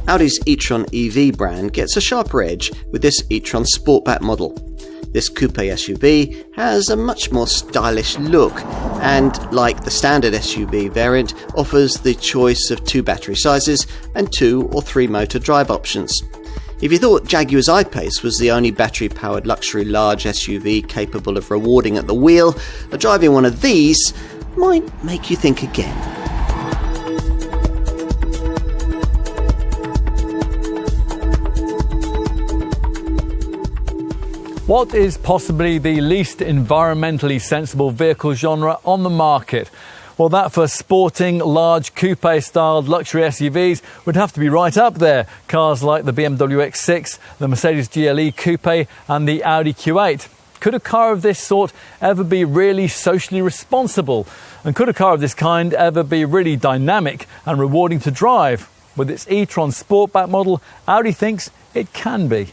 Audi's e-tron EV brand gets a sharper edge with this e-tron Sportback model. This coupe SUV has a much more stylish look and, like the standard SUV variant, offers the choice of 2 battery sizes and 2 or 3 motor drive options. If you thought Jaguar's I-Pace was the only battery-powered luxury large SUV capable of rewarding at the wheel, driving one of these might make you think again. What is possibly the least environmentally sensible vehicle genre on the market? Well, that for sporting, large, coupe-styled luxury SUVs would have to be right up there. Cars like the BMW X6, the Mercedes GLE Coupe and the Audi Q8. Could a car of this sort ever be really socially responsible? And could a car of this kind ever be really dynamic and rewarding to drive? With its e-tron Sportback model, Audi thinks it can be.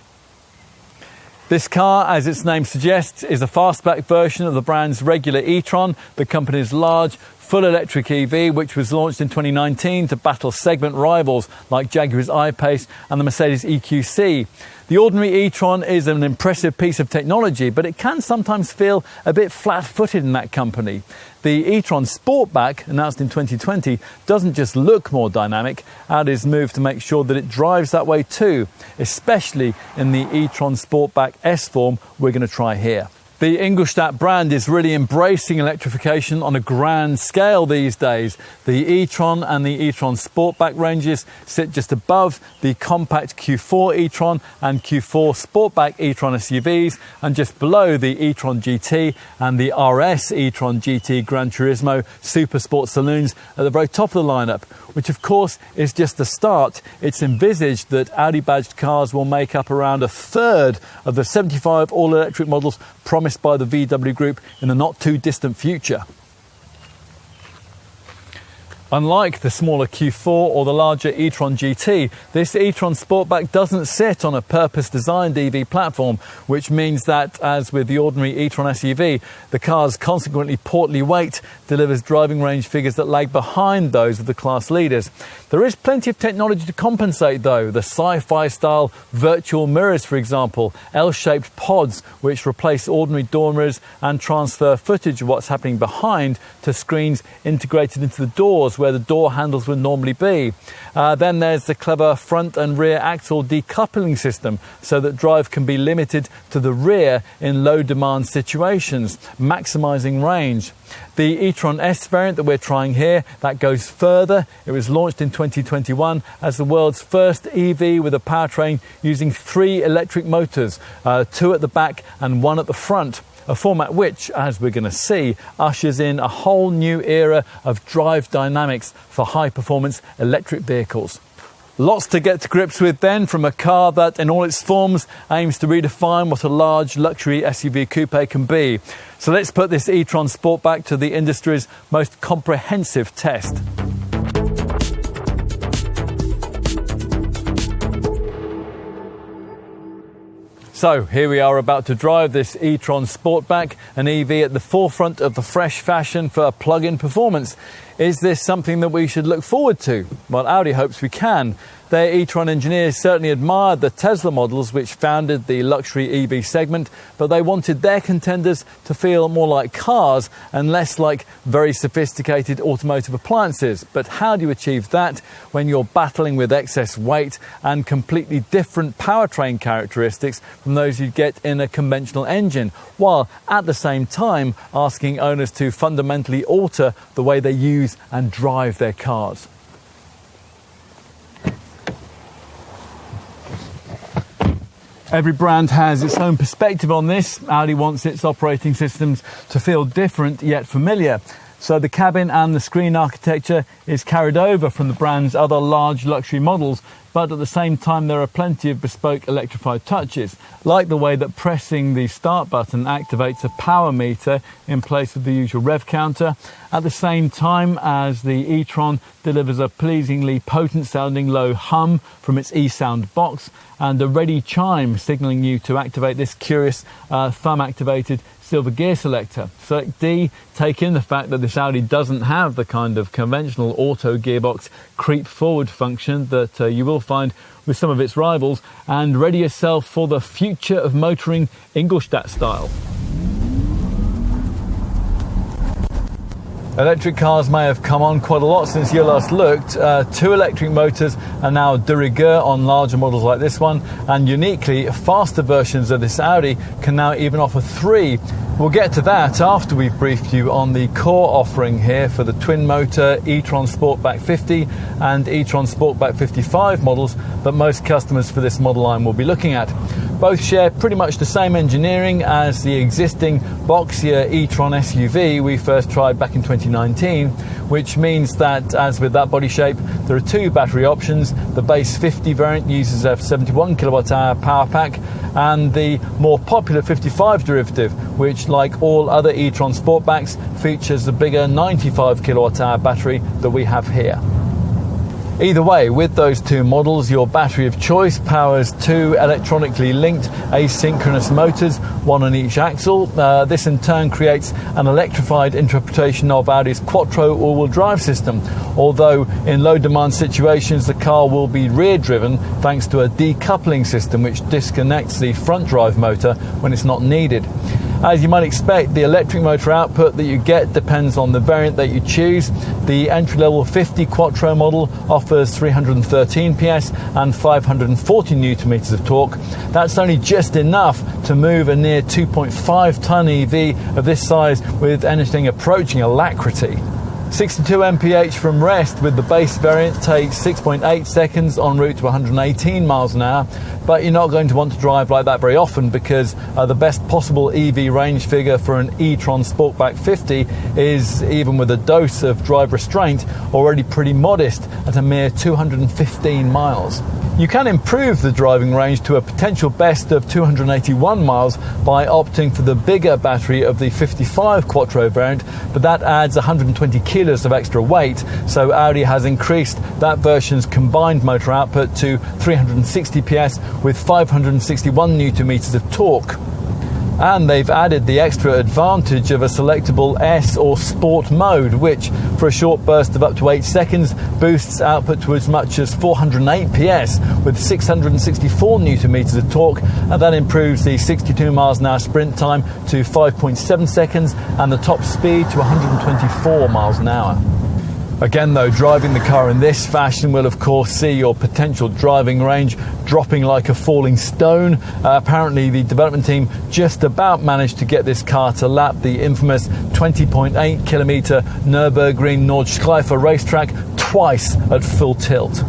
This car, as its name suggests, is a fastback version of the brand's regular e-tron, the company's large, full electric EV, which was launched in 2019 to battle segment rivals like Jaguar's I-Pace and the Mercedes EQC. The ordinary e-tron is an impressive piece of technology, but it can sometimes feel a bit flat-footed in that company. The e-tron Sportback, announced in 2020, doesn't just look more dynamic. Audi's moved to make sure that it drives that way too, especially in the e-tron Sportback S form we're going to try here. The Ingolstadt brand is really embracing electrification on a grand scale these days. The e-tron and the e-tron Sportback ranges sit just above the compact Q4 e-tron and Q4 Sportback e-tron SUVs, and just below the e-tron GT and the RS e-tron GT Gran Turismo Super Sport saloons at the very top of the lineup, which of course is just the start. It's envisaged that Audi badged cars will make up around a third of the 75 all-electric models promised by the VW Group in the not too distant future. Unlike the smaller Q4 or the larger e-tron GT, this e-tron Sportback doesn't sit on a purpose-designed EV platform, which means that, as with the ordinary e-tron SUV, the car's consequently portly weight delivers driving range figures that lag behind those of the class leaders. There is plenty of technology to compensate though. The sci-fi style virtual mirrors, for example, L-shaped pods which replace ordinary door mirrors and transfer footage of what's happening behind to screens integrated into the doors where the door handles would normally be. Then there's the clever front and rear axle decoupling system so that drive can be limited to the rear in low demand situations, maximising range. The e-tron S variant that we're trying here, that goes further. It was launched in 2021 as the world's first EV with a powertrain using 3 electric motors, 2 at the back and 1 at the front. A format which, as we're going to see, ushers in a whole new era of drive dynamics for high-performance electric vehicles. Lots to get to grips with then from a car that, in all its forms, aims to redefine what a large luxury SUV coupe can be. So let's put this e-tron Sportback to the industry's most comprehensive test. So here we are about to drive this e-tron Sportback, an EV at the forefront of the fresh fashion for plug-in performance. Is this something that we should look forward to? Well, Audi hopes we can. Their e-tron engineers certainly admired the Tesla models which founded the luxury EV segment, but they wanted their contenders to feel more like cars and less like very sophisticated automotive appliances. But how do you achieve that when you're battling with excess weight and completely different powertrain characteristics from those you'd get in a conventional engine, while at the same time asking owners to fundamentally alter the way they use and drive their cars? Every brand has its own perspective on this. Audi wants its operating systems to feel different yet familiar. So the cabin and the screen architecture is carried over from the brand's other large luxury models, but at the same time there are plenty of bespoke electrified touches, like the way that pressing the start button activates a power meter in place of the usual rev counter, at the same time as the e-tron delivers a pleasingly potent sounding low hum from its e-sound box, and a ready chime signalling you to activate this curious thumb activated silver gear selector. Select D, take in the fact that this Audi doesn't have the kind of conventional auto gearbox creep forward function that you will find with some of its rivals, and ready yourself for the future of motoring Ingolstadt style. Electric cars may have come on quite a lot since you last looked. 2 electric motors are now de rigueur on larger models like this one, and uniquely, faster versions of this Audi can now even offer 3. We'll get to that after we've briefed you on the core offering here for the twin-motor e-tron Sportback 50 and e-tron Sportback 55 models that most customers for this model line will be looking at. Both share pretty much the same engineering as the existing boxier e-tron SUV we first tried back in 2019, which means that, as with that body shape, there are 2 battery options. The base 50 variant uses a 71 kilowatt-hour power pack, and the more popular 55 derivative, which, like all other e-tron Sportbacks, features the bigger 95 kilowatt-hour battery that we have here. Either way, with those 2 models, your battery of choice powers 2 electronically linked asynchronous motors, 1 on each axle. This in turn creates an electrified interpretation of Audi's Quattro all-wheel drive system, although in low demand situations the car will be rear driven thanks to a decoupling system which disconnects the front drive motor when it's not needed. As you might expect, the electric motor output that you get depends on the variant that you choose. The entry-level 50 Quattro model offers 313 PS and 540 Nm of torque. That's only just enough to move a near 2.5-ton EV of this size with anything approaching alacrity. 62 mph from rest with the base variant takes 6.8 seconds en route to 118 miles an hour, but you're not going to want to drive like that very often because the best possible EV range figure for an e-tron Sportback 50 is, even with a dose of drive restraint, already pretty modest at a mere 215 miles. You can improve the driving range to a potential best of 281 miles by opting for the bigger battery of the 55 Quattro variant, but that adds 120 kilos of extra weight, so Audi has increased that version's combined motor output to 360 PS with 561 Nm of torque. And they've added the extra advantage of a selectable S or Sport mode, which for a short burst of up to 8 seconds boosts output to as much as 408 PS with 664 Nm of torque, and that improves the 62 miles an hour sprint time to 5.7 seconds and the top speed to 124 miles an hour. Again though, driving the car in this fashion will of course see your potential driving range dropping like a falling stone. Apparently the development team just about managed to get this car to lap the infamous 20.8 kilometre Nürburgring Nordschleife racetrack twice at full tilt.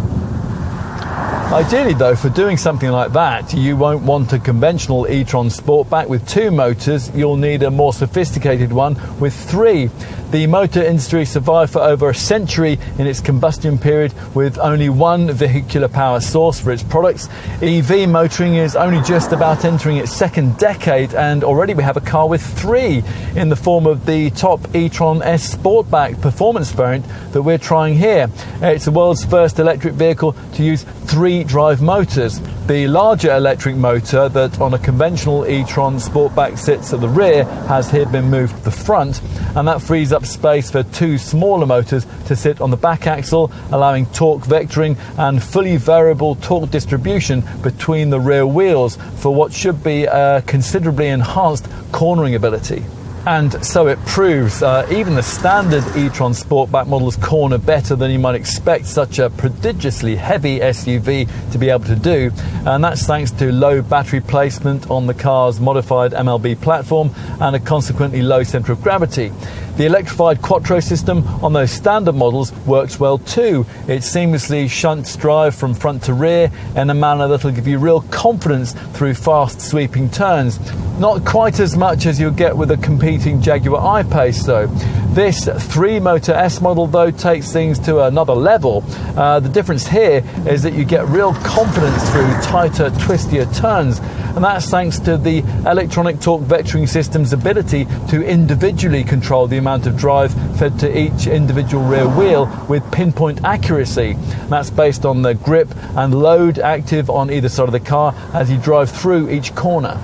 Ideally though, for doing something like that, you won't want a conventional e-tron Sportback with 2 motors, you'll need a more sophisticated one with 3. The motor industry survived for over a century in its combustion period with only 1 vehicular power source for its products. EV motoring is only just about entering its 2nd decade, and already we have a car with 3 in the form of the top e-tron S Sportback performance variant that we're trying here. It's the world's first electric vehicle to use 3 drive motors. The larger electric motor that on a conventional e-tron Sportback sits at the rear has here been moved to the front, and that frees up space for 2 smaller motors to sit on the back axle, allowing torque vectoring and fully variable torque distribution between the rear wheels for what should be a considerably enhanced cornering ability. And so it proves. Even the standard e-tron Sportback models corner better than you might expect such a prodigiously heavy SUV to be able to do, and that's thanks to low battery placement on the car's modified MLB platform and a consequently low centre of gravity. The electrified Quattro system on those standard models works well too. It seamlessly shunts drive from front to rear in a manner that'll give you real confidence through fast sweeping turns. Not quite as much as you'll get with a competing Jaguar I-Pace though. This 3-motor S model though takes things to another level. The difference here is that you get real confidence through tighter, twistier turns, and that's thanks to the electronic torque vectoring system's ability to individually control the amount of drive fed to each individual rear wheel with pinpoint accuracy. And that's based on the grip and load active on either side of the car as you drive through each corner.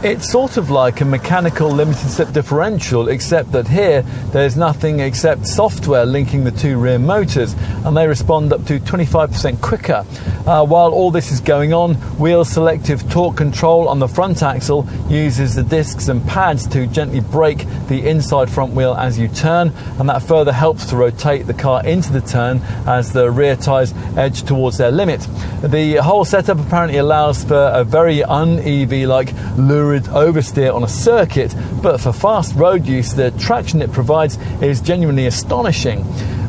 It's sort of like a mechanical limited slip differential, except that here there's nothing except software linking the two rear motors, and they respond up to 25% quicker. While all this is going on, wheel selective torque control on the front axle uses the discs and pads to gently brake the inside front wheel as you turn, and that further helps to rotate the car into the turn as the rear tyres edge towards their limit. The whole setup apparently allows for a very un-EV-like lurid oversteer on a circuit, but for fast road use, the traction it provides is genuinely astonishing.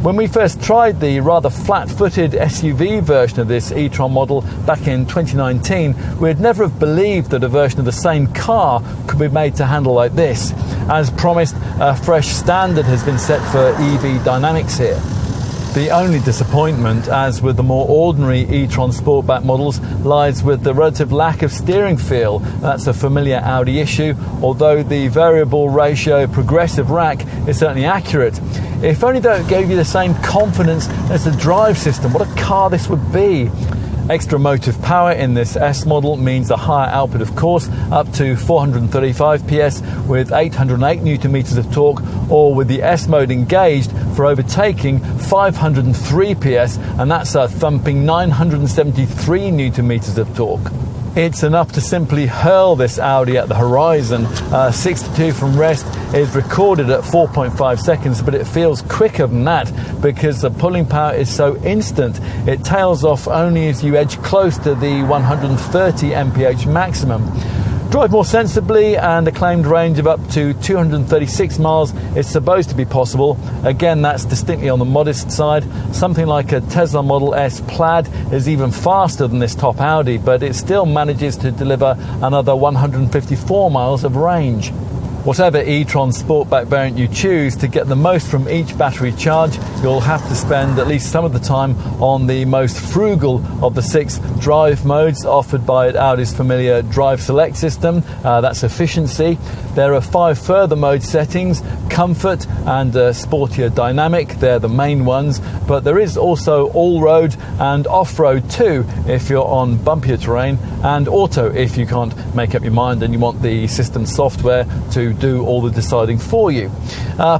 When we first tried the rather flat-footed SUV version of this e-tron model back in 2019, we'd never have believed that a version of the same car could be made to handle like this. As promised, a fresh standard has been set for EV dynamics here. The only disappointment, as with the more ordinary e-tron Sportback models, lies with the relative lack of steering feel. That's a familiar Audi issue, although the variable ratio progressive rack is certainly accurate. If only though it gave you the same confidence as the drive system, what a car this would be. Extra motive power in this S model means a higher output, of course, up to 435 PS with 808 Nm of torque, or with the S mode engaged for overtaking 503 PS, and that's a thumping 973 Nm of torque. It's enough to simply hurl this Audi at the horizon. 62 from rest is recorded at 4.5 seconds, but it feels quicker than that because the pulling power is so instant. It tails off only as you edge close to the 130 mph maximum. Drive more sensibly, and a claimed range of up to 236 miles is supposed to be possible. Again, that's distinctly on the modest side. Something like a Tesla Model S Plaid is even faster than this top Audi, but it still manages to deliver another 154 miles of range. Whatever e-tron Sportback variant you choose, to get the most from each battery charge, you'll have to spend at least some of the time on the most frugal of the 6 drive modes offered by Audi's familiar Drive Select system. That's efficiency. There are 5 further mode settings: comfort and sportier dynamic. They're the main ones, but there is also all-road and off-road too if you're on bumpier terrain, and auto if you can't make up your mind and you want the system software to do all the deciding for you.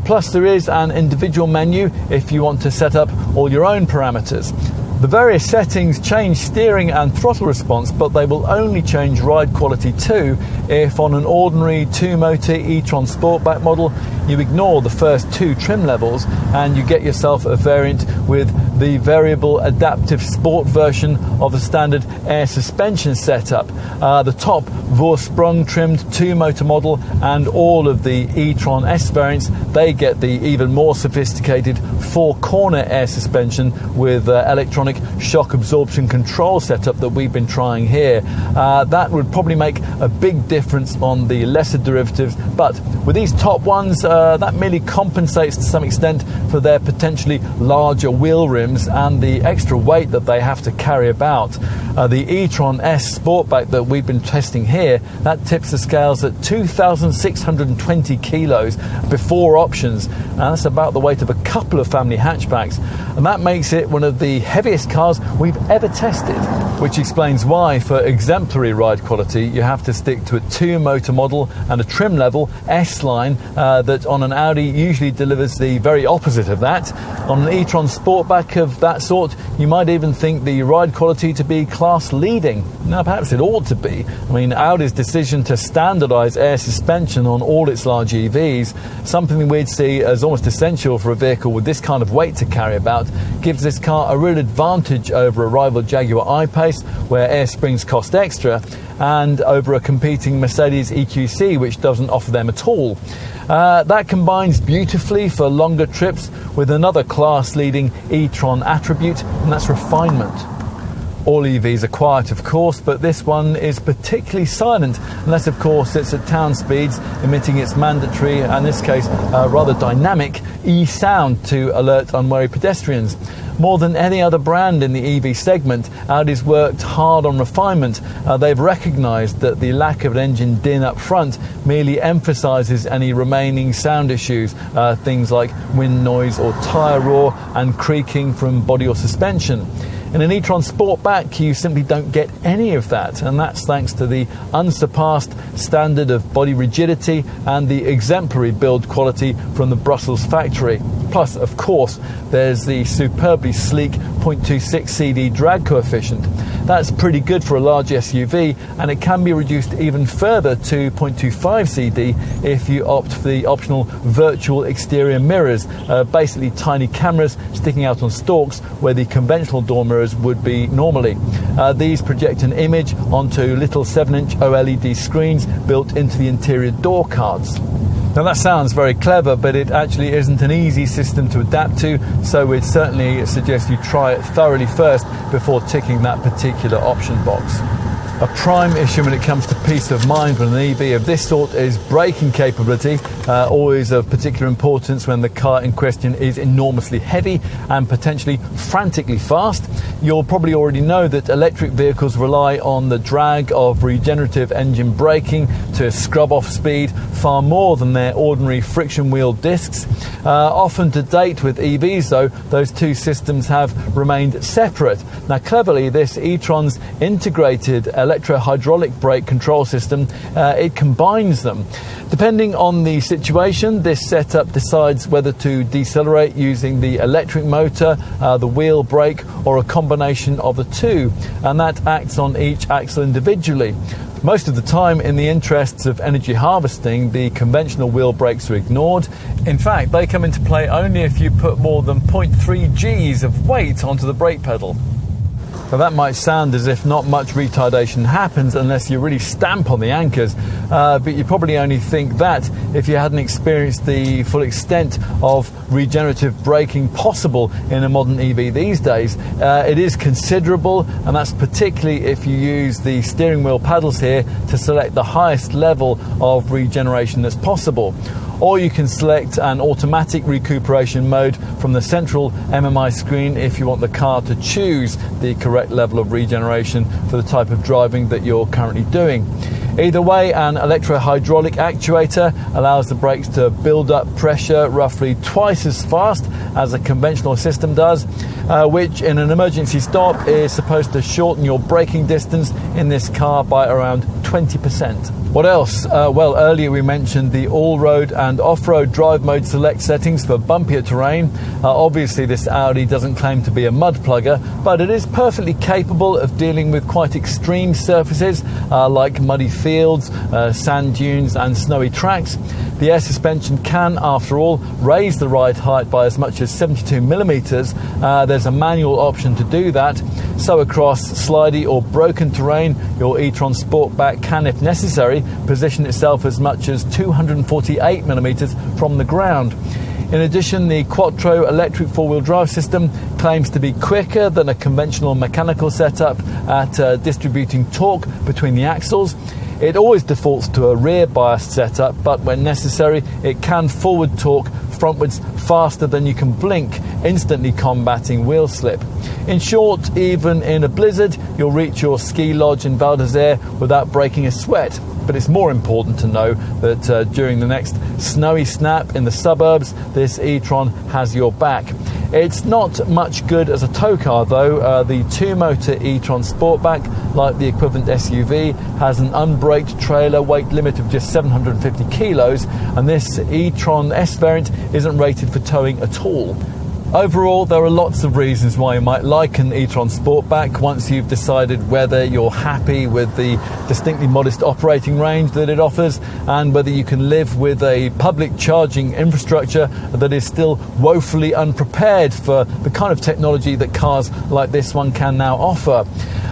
Plus there is an individual menu if you want to set up all your own parameters. The various settings change steering and throttle response, but they will only change ride quality too if on an ordinary 2-motor e-tron Sportback model you ignore the first 2 trim levels and you get yourself a variant with the variable adaptive sport version of the standard air suspension setup. The top Vorsprung trimmed 2-motor model and all of the e-tron S variants, they get the even more sophisticated 4-corner air suspension with electronic shock absorption control setup that we've been trying here. That would probably make a big difference on the lesser derivatives, but with these top ones, that merely compensates to some extent for their potentially larger wheel rims and the extra weight that they have to carry about. The e-tron S Sportback that we've been testing here, that tips the scales at 2,620 kilos before options, and that's about the weight of a couple of family hatchbacks, and that makes it one of the heaviest cars we've ever tested, which explains why for exemplary ride quality you have to stick to a 2-motor model and a trim level S-line that on an Audi usually delivers the very opposite of that. On an e-tron Sportback of that sort, you might even think the ride quality to be class leading. Now perhaps it ought to be. I mean, Audi's decision to standardise air suspension on all its large EVs, something we'd see as almost essential for a vehicle with this kind of weight to carry about, gives this car a real advantage over a rival Jaguar I-Pace, where air springs cost extra, and over a competing Mercedes EQC, which doesn't offer them at all. That combines beautifully for longer trips with another class-leading e-tron attribute, and that's refinement. All EVs are quiet, of course, but this one is particularly silent, unless, of course, it's at town speeds, emitting its mandatory, and in this case, rather dynamic e-sound to alert unwary pedestrians. More than any other brand in the EV segment, Audi's worked hard on refinement. They've recognised that the lack of an engine din up front merely emphasises any remaining sound issues, things like wind noise or tyre roar and creaking from body or suspension. In an e-tron Sportback, you simply don't get any of that, and that's thanks to the unsurpassed standard of body rigidity and the exemplary build quality from the Brussels factory. Plus, of course, there's the superbly sleek 0.26 CD drag coefficient. That's pretty good for a large SUV, and it can be reduced even further to 0.25 CD if you opt for the optional virtual exterior mirrors, basically tiny cameras sticking out on stalks where the conventional door mirrors would be normally. These project an image onto little 7-inch OLED screens built into the interior door cards. Now that sounds very clever, but it actually isn't an easy system to adapt to, so we'd certainly suggest you try it thoroughly first before ticking that particular option box. A prime issue when it comes to peace of mind with an EV of this sort is braking capability, always of particular importance when the car in question is enormously heavy and potentially frantically fast. You'll probably already know that electric vehicles rely on the drag of regenerative engine braking to scrub off speed far more than their ordinary friction wheel discs. Often to date with EVs though, those two systems have remained separate. Now cleverly, this e-tron's integrated electro-hydraulic brake control system, it combines them. Depending on the situation, this setup decides whether to decelerate using the electric motor, the wheel brake, or a combination of the two, and that acts on each axle individually. Most of the time, in the interests of energy harvesting, the conventional wheel brakes are ignored. In fact, they come into play only if you put more than 0.3 Gs of weight onto the brake pedal. Now that might sound as if not much retardation happens unless you really stamp on the anchors, but you probably only think that if you hadn't experienced the full extent of regenerative braking possible in a modern EV these days. It is considerable, and that's particularly if you use the steering wheel paddles here to select the highest level of regeneration that's possible. Or you can select an automatic recuperation mode from the central MMI screen if you want the car to choose the correct level of regeneration for the type of driving that you're currently doing. Either way, an electro-hydraulic actuator allows the brakes to build up pressure roughly twice as fast as a conventional system does, which in an emergency stop is supposed to shorten your braking distance in this car by around 20%. What else? Well, earlier we mentioned the all-road and off-road drive mode select settings for bumpier terrain. Obviously this Audi doesn't claim to be a mud plugger, but it is perfectly capable of dealing with quite extreme surfaces like muddy fields, sand dunes and snowy tracks. The air suspension can, after all, raise the ride height by as much as 72 millimeters. There's a manual option to do that. So across slidey or broken terrain, your e-tron Sportback can, if necessary, position itself as much as 248 millimeters from the ground. In addition, the Quattro electric four-wheel drive system claims to be quicker than a conventional mechanical setup at distributing torque between the axles. It always defaults to a rear-biased setup, but when necessary, it can forward torque frontwards faster than you can blink, instantly combating wheel slip. In short, even in a blizzard, you'll reach your ski lodge in Val d'Isère without breaking a sweat. But it's more important to know that during the next snowy snap in the suburbs, this e-tron has your back. It's not much good as a tow car though. The two-motor e-tron Sportback, like the equivalent SUV, has an unbraked trailer weight limit of just 750 kilos, and this e-tron S variant isn't rated for towing at all. Overall, there are lots of reasons why you might like an e-tron Sportback once you've decided whether you're happy with the distinctly modest operating range that it offers and whether you can live with a public charging infrastructure that is still woefully unprepared for the kind of technology that cars like this one can now offer.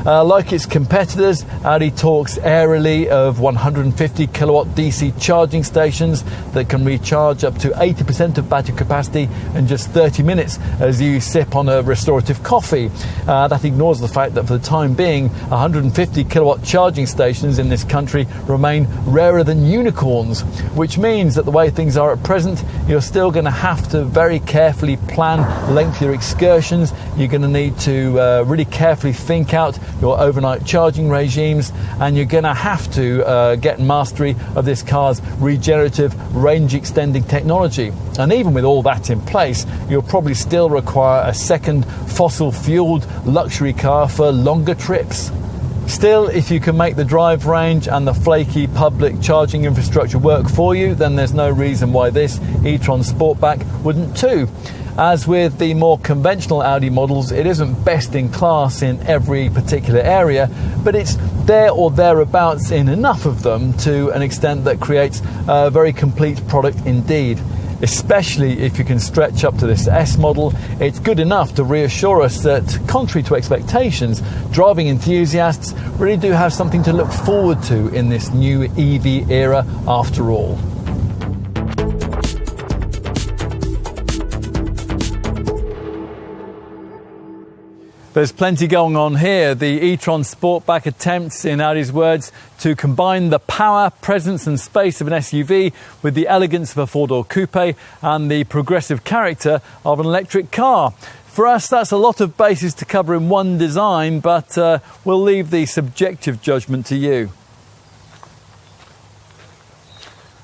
Like its competitors, Audi talks airily of 150 kilowatt DC charging stations that can recharge up to 80% of battery capacity in just 30 minutes as you sip on a restorative coffee. That ignores the fact that for the time being, 150 kilowatt charging stations in this country remain rarer than unicorns, which means that the way things are at present, you're still going to have to very carefully plan lengthier excursions. You're going to need to really carefully think out your overnight charging regimes, and you're going to have to get mastery of this car's regenerative range extending technology. And even with all that in place, you'll probably still require a second fossil-fueled luxury car for longer trips. Still, if you can make the drive range and the flaky public charging infrastructure work for you, then there's no reason why this e-tron Sportback wouldn't too. As with the more conventional Audi models, it isn't best in class in every particular area, but it's there or thereabouts in enough of them to an extent that creates a very complete product indeed. Especially if you can stretch up to this S model, it's good enough to reassure us that, contrary to expectations, driving enthusiasts really do have something to look forward to in this new EV era after all. There's plenty going on here. The e-tron Sportback attempts, in Audi's words, to combine the power, presence and space of an SUV with the elegance of a four-door coupe and the progressive character of an electric car. For us, that's a lot of bases to cover in one design, but we'll leave the subjective judgment to you.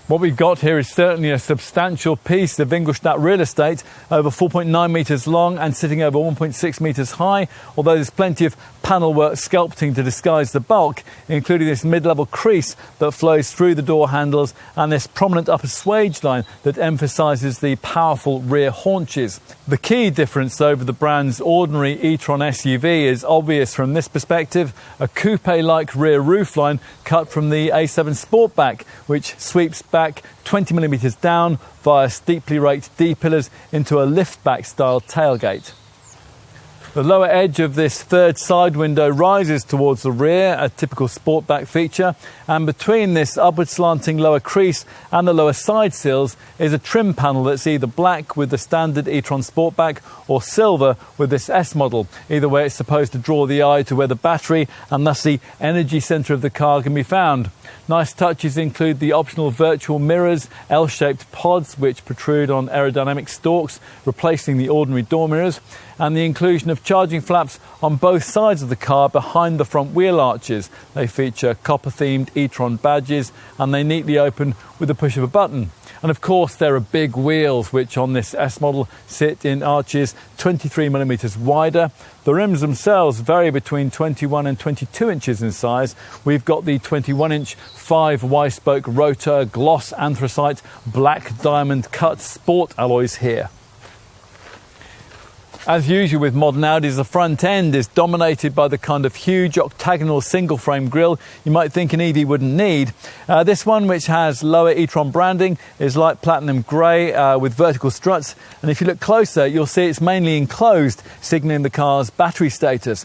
What we've got here is certainly a substantial piece of Ingolstadt real estate, over 4.9 metres long and sitting over 1.6 metres high, although there's plenty of panel work sculpting to disguise the bulk, including this mid-level crease that flows through the door handles and this prominent upper swage line that emphasises the powerful rear haunches. The key difference over the brand's ordinary e-tron SUV is obvious from this perspective: a coupe-like rear roofline cut from the A7 Sportback, which sweeps back 20mm down via steeply raked D-pillars into a liftback style tailgate. The lower edge of this third side window rises towards the rear, a typical Sportback feature, and between this upward slanting lower crease and the lower side sills is a trim panel that's either black with the standard e-tron Sportback or silver with this S model. Either way, it's supposed to draw the eye to where the battery and thus the energy centre of the car can be found. Nice touches include the optional virtual mirrors, L-shaped pods which protrude on aerodynamic stalks, replacing the ordinary door mirrors, and the inclusion of charging flaps on both sides of the car behind the front wheel arches. They feature copper-themed e-tron badges and they neatly open with the push of a button. And of course there are big wheels which on this S model sit in arches 23mm wider. The rims themselves vary between 21 and 22 inches in size. We've got the 21-inch 5 Y-spoke rotor gloss anthracite black diamond cut sport alloys here. As usual with modern Audis, the front end is dominated by the kind of huge octagonal single frame grille you might think an EV wouldn't need. This one, which has lower e-tron branding, is light platinum grey with vertical struts, and if you look closer you'll see it's mainly enclosed, signalling the car's battery status.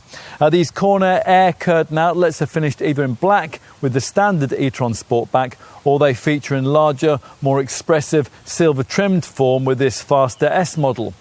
These corner air curtain outlets are finished either in black with the standard e-tron Sportback, or they feature in larger, more expressive silver trimmed form with this faster S model.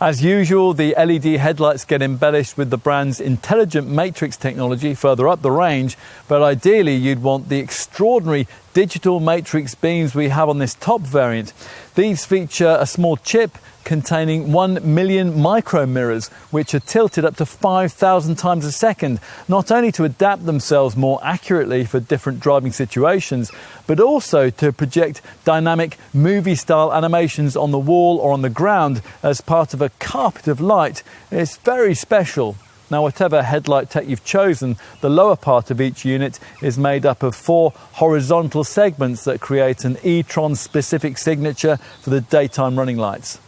As usual, the LED headlights get embellished with the brand's intelligent matrix technology further up the range, but ideally you'd want the extraordinary digital matrix beams we have on this top variant. These feature a small chip containing 1 million micro mirrors, which are tilted up to 5,000 times a second, not only to adapt themselves more accurately for different driving situations, but also to project dynamic movie-style animations on the wall or on the ground as part of a carpet of light. It's very special. Now, whatever headlight tech you've chosen, the lower part of each unit is made up of 4 horizontal segments that create an e-tron specific signature for the daytime running lights.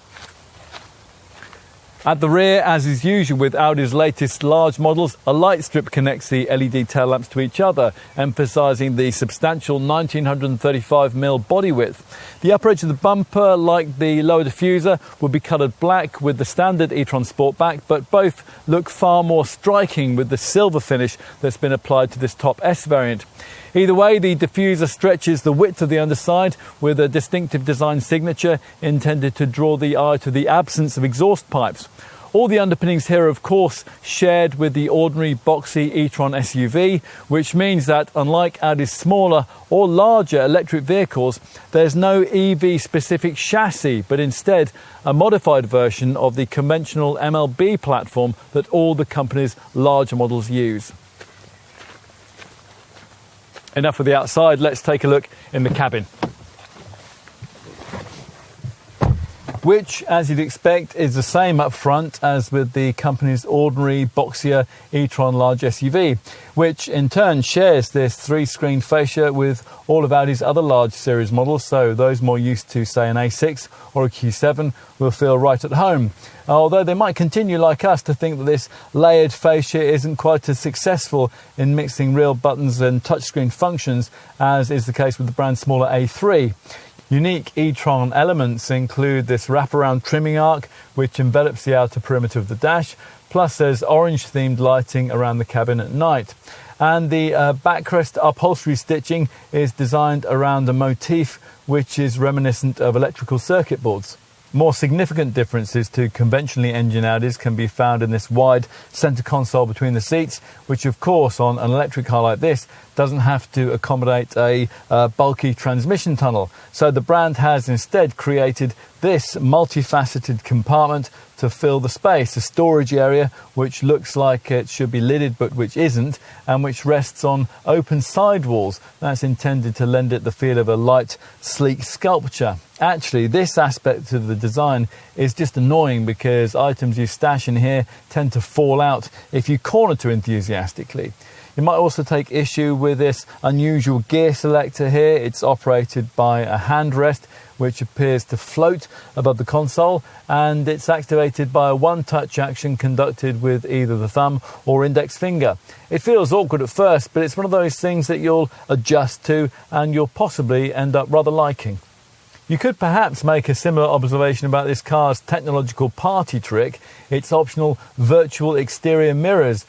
At the rear, as is usual with Audi's latest large models, a light strip connects the LED tail lamps to each other, emphasising the substantial 1935mm body width. The upper edge of the bumper, like the lower diffuser, will be coloured black with the standard e-tron Sportback, but both look far more striking with the silver finish that's been applied to this top S variant. Either way, the diffuser stretches the width of the underside with a distinctive design signature intended to draw the eye to the absence of exhaust pipes. All the underpinnings here are of course shared with the ordinary boxy e-tron SUV, which means that unlike Audi's smaller or larger electric vehicles, there's no EV specific chassis, but instead a modified version of the conventional MLB platform that all the company's larger models use. Enough of the outside, let's take a look in the cabin. which, as you'd expect, is the same up front as with the company's ordinary boxier e-tron large SUV, which in turn shares this 3-screen fascia with all of Audi's other large series models, so those more used to, say, an A6 or a Q7 will feel right at home. Although they might continue, like us, to think that this layered fascia isn't quite as successful in mixing real buttons and touchscreen functions as is the case with the brand's smaller A3. Unique e-tron elements include this wraparound trimming arc, which envelops the outer perimeter of the dash, plus there's orange-themed lighting around the cabin at night. And the backrest upholstery stitching is designed around a motif which is reminiscent of electrical circuit boards. More significant differences to conventionally engined Audis can be found in this wide centre console between the seats, which of course on an electric car like this doesn't have to accommodate a bulky transmission tunnel. So the brand has instead created this multifaceted compartment to fill the space, a storage area which looks like it should be lidded but which isn't, and which rests on open sidewalls. That's intended to lend it the feel of a light, sleek sculpture. Actually, this aspect of the design is just annoying because items you stash in here tend to fall out if you corner too enthusiastically. You might also take issue with this unusual gear selector here. It's operated by a handrest which appears to float above the console, and it's activated by a one-touch action conducted with either the thumb or index finger. It feels awkward at first, but it's one of those things that you'll adjust to and you'll possibly end up rather liking. You could perhaps make a similar observation about this car's technological party trick. Its optional virtual exterior mirrors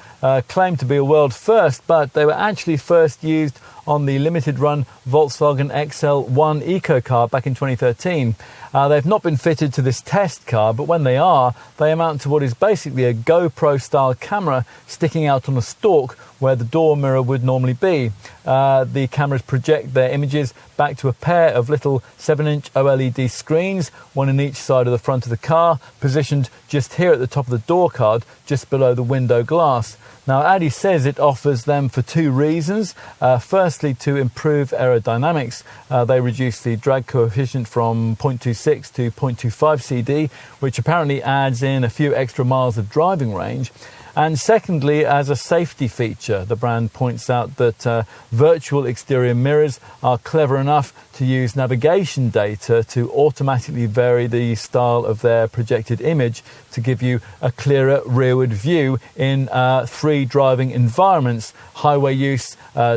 claim to be a world first, but they were actually first used on the limited run Volkswagen XL1 Eco car back in 2013. They've not been fitted to this test car, but when they are, they amount to what is basically a GoPro style camera sticking out on a stalk where the door mirror would normally be. The cameras project their images back to a pair of little 7-inch OLED screens, one in each side of the front of the car, positioned just here at the top of the door card, just below the window glass. Now, Audi says it offers them for two reasons. Firstly, to improve aerodynamics. They reduce the drag coefficient from 0.26 to 0.25 CD, which apparently adds in a few extra miles of driving range. And secondly, as a safety feature, the brand points out that virtual exterior mirrors are clever enough to use navigation data to automatically vary the style of their projected image to give you a clearer rearward view in 3 driving environments: highway use,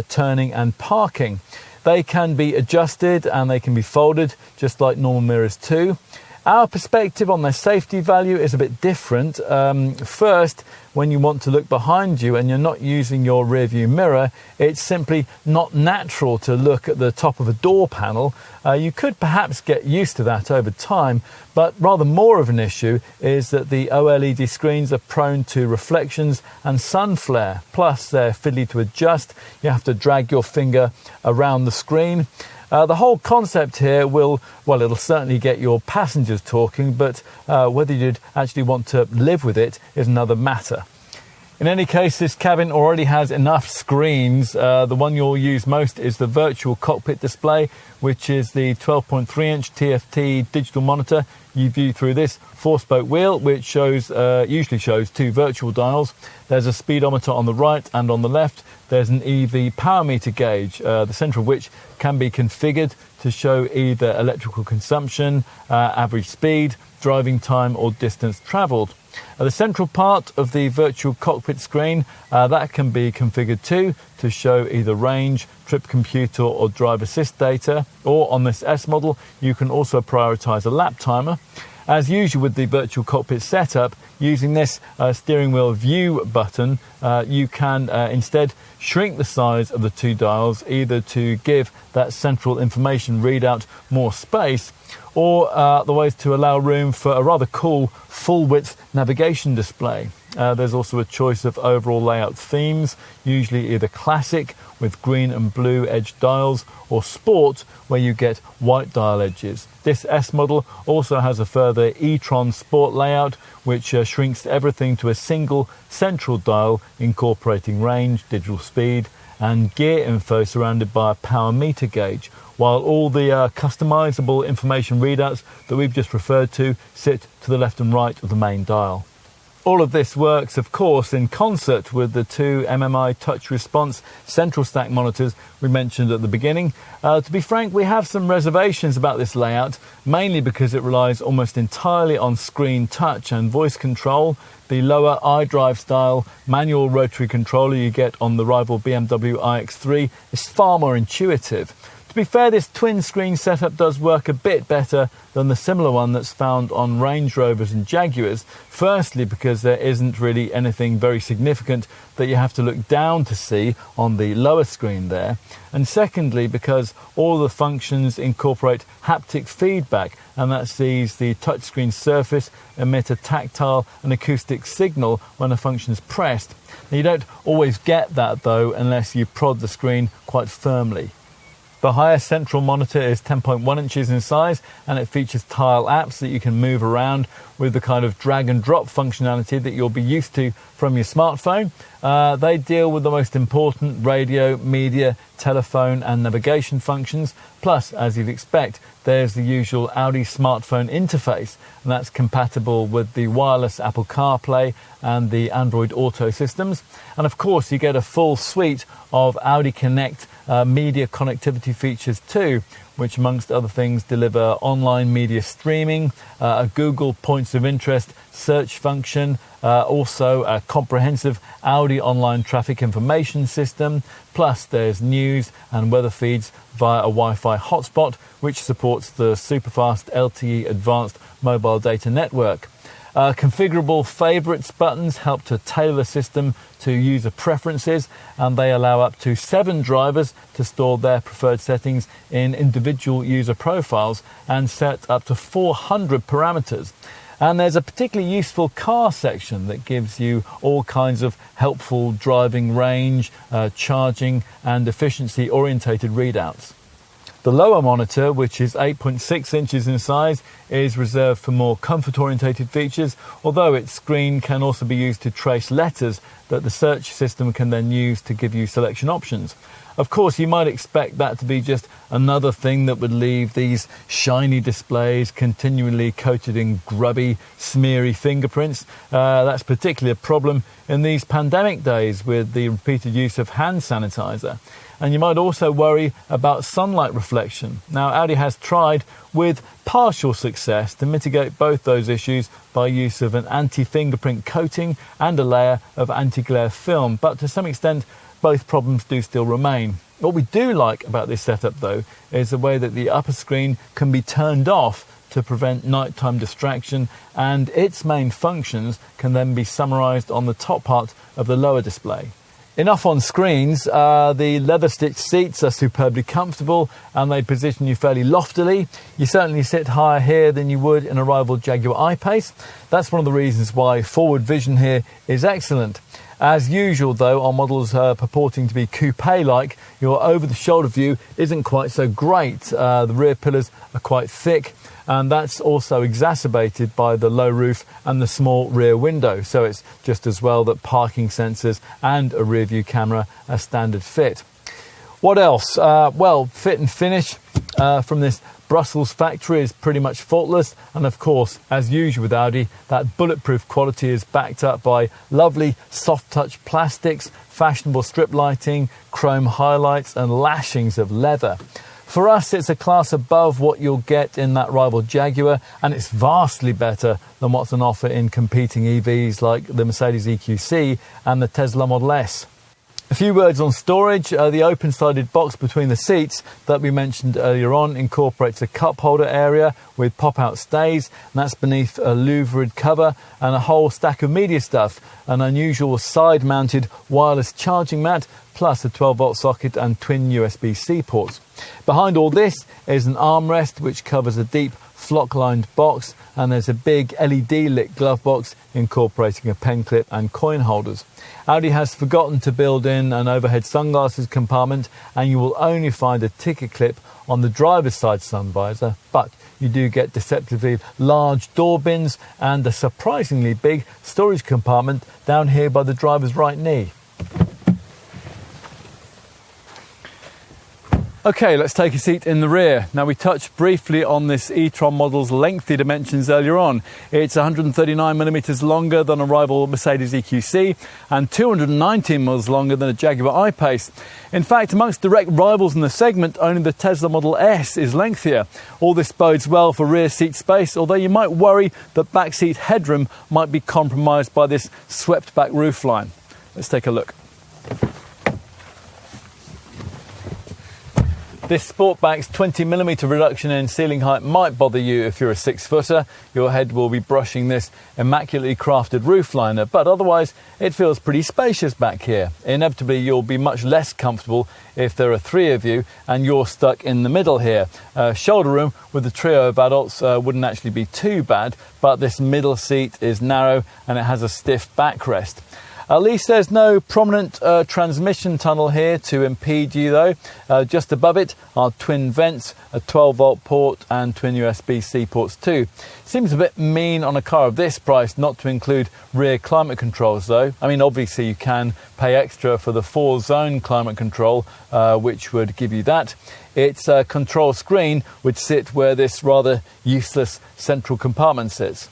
turning and parking. They can be adjusted and they can be folded just like normal mirrors too. Our perspective on their safety value is a bit different. First, when you want to look behind you and you're not using your rear view mirror, it's simply not natural to look at the top of a door panel. You could perhaps get used to that over time, but rather more of an issue is that the OLED screens are prone to reflections and sun flare. Plus, they're fiddly to adjust. You have to drag your finger around the screen. The whole concept here it'll certainly get your passengers talking, but whether you'd actually want to live with it is another matter. In any case, this cabin already has enough screens. The one you'll use most is the virtual cockpit display, which is the 12.3-inch TFT digital monitor you view through this 4-spoke wheel, which usually shows 2 virtual dials. There's a speedometer on the right and on the left. There's an EV power meter gauge, the centre of which can be configured to show either electrical consumption, average speed, driving time or distance travelled. The central part of the virtual cockpit screen, that can be configured too to show either range, trip computer or drive assist data, or on this S model you can also prioritise a lap timer. As usual with the virtual cockpit setup, using this steering wheel view button, you can instead shrink the size of the 2 dials, either to give that central information readout more space, or the ways to allow room for a rather cool full-width navigation display. There's also a choice of overall layout themes, usually either classic with green and blue edge dials, or sport where you get white dial edges. This S model also has a further e-tron sport layout, which shrinks everything to a single central dial, incorporating range, digital speed and gear info surrounded by a power meter gauge. while all the customizable information readouts that we've just referred to sit to the left and right of the main dial. All of this works, of course, in concert with the two MMI touch response central stack monitors we mentioned at the beginning. To be frank, we have some reservations about this layout, mainly because it relies almost entirely on screen touch and voice control. The lower iDrive style manual rotary controller you get on the rival BMW iX3 is far more intuitive. To be fair, this twin screen setup does work a bit better than the similar one that's found on Range Rovers and Jaguars. Firstly, because there isn't really anything very significant that you have to look down to see on the lower screen there. And secondly, because all the functions incorporate haptic feedback, and that sees the touchscreen surface emit a tactile and acoustic signal when a function is pressed. Now, you don't always get that though unless you prod the screen quite firmly. The highest central monitor is 10.1 inches in size, and it features tile apps that you can move around with the kind of drag and drop functionality that you'll be used to from your smartphone. They deal with the most important radio, media, telephone and navigation functions. Plus, as you'd expect, there's the usual Audi smartphone interface, and that's compatible with the wireless Apple CarPlay and the Android Auto systems. And of course, you get a full suite of Audi Connect media connectivity features too, which amongst other things deliver online media streaming, a Google Points of Interest search function, also a comprehensive Audi online traffic information system, plus there's news and weather feeds via a Wi-Fi hotspot which supports the superfast LTE advanced mobile data network. Configurable favorites buttons help to tailor the system to user preferences, and they allow up to 7 drivers to store their preferred settings in individual user profiles and set up to 400 parameters. And there's a particularly useful car section that gives you all kinds of helpful driving range, charging and efficiency orientated readouts. The lower monitor, which is 8.6 inches in size, is reserved for more comfort-orientated features, although its screen can also be used to trace letters that the search system can then use to give you selection options. Of course, you might expect that to be just another thing that would leave these shiny displays continually coated in grubby, smeary fingerprints. That's particularly a problem in these pandemic days with the repeated use of hand sanitizer. And you might also worry about sunlight reflection. Now, Audi has tried with partial success to mitigate both those issues by use of an anti-fingerprint coating and a layer of anti-glare film, but to some extent both problems do still remain. What we do like about this setup though is the way that the upper screen can be turned off to prevent nighttime distraction, and its main functions can then be summarized on the top part of the lower display. Enough on screens. The leather-stitched seats are superbly comfortable and they position you fairly loftily. You certainly sit higher here than you would in a rival Jaguar I-Pace. That's one of the reasons why forward vision here is excellent. As usual though, on models purporting to be coupe-like, your over-the-shoulder view isn't quite so great. The rear pillars are quite thick, and that's also exacerbated by the low roof and the small rear window. So it's just as well that parking sensors and a rear view camera are standard fit. What else? Well, fit and finish from this Brussels factory is pretty much faultless, and of course, as usual with Audi, that bulletproof quality is backed up by lovely soft touch plastics, fashionable strip lighting, chrome highlights and lashings of leather. For us, it's a class above what you'll get in that rival Jaguar, and it's vastly better than what's on offer in competing EVs like the Mercedes EQC and the Tesla Model S. A few words on storage. The open-sided box between the seats that we mentioned earlier on incorporates a cup holder area with pop-out stays, and that's beneath a louvered cover and a whole stack of media stuff, an unusual side-mounted wireless charging mat, plus a 12-volt socket and twin USB-C ports. Behind all this is an armrest which covers a deep flock-lined box, and there's a big LED-lit glove box incorporating a pen clip and coin holders. Audi has forgotten to build in an overhead sunglasses compartment, and you will only find a ticket clip on the driver's side sun visor, but you do get deceptively large door bins and a surprisingly big storage compartment down here by the driver's right knee. Okay, let's take a seat in the rear. Now, we touched briefly on this e-tron model's lengthy dimensions earlier on. It's 139mm longer than a rival Mercedes EQC and 219mm longer than a Jaguar I-Pace. In fact, amongst direct rivals in the segment, only the Tesla Model S is lengthier. All this bodes well for rear seat space, although you might worry that back seat headroom might be compromised by this swept back roofline. Let's take a look. This Sportback's 20mm reduction in ceiling height might bother you if you're a 6-footer. Your head will be brushing this immaculately crafted roofliner, but otherwise it feels pretty spacious back here. Inevitably, you'll be much less comfortable if there are three of you and you're stuck in the middle here. Shoulder room with a trio of adults wouldn't actually be too bad, but this middle seat is narrow and it has a stiff backrest. At least there's no prominent transmission tunnel here to impede you though. Just above it are twin vents, a 12-volt port and twin USB-C ports too. Seems a bit mean on a car of this price not to include rear climate controls though. I mean, obviously you can pay extra for the 4-zone climate control, which would give you that. Its control screen would sit where this rather useless central compartment sits.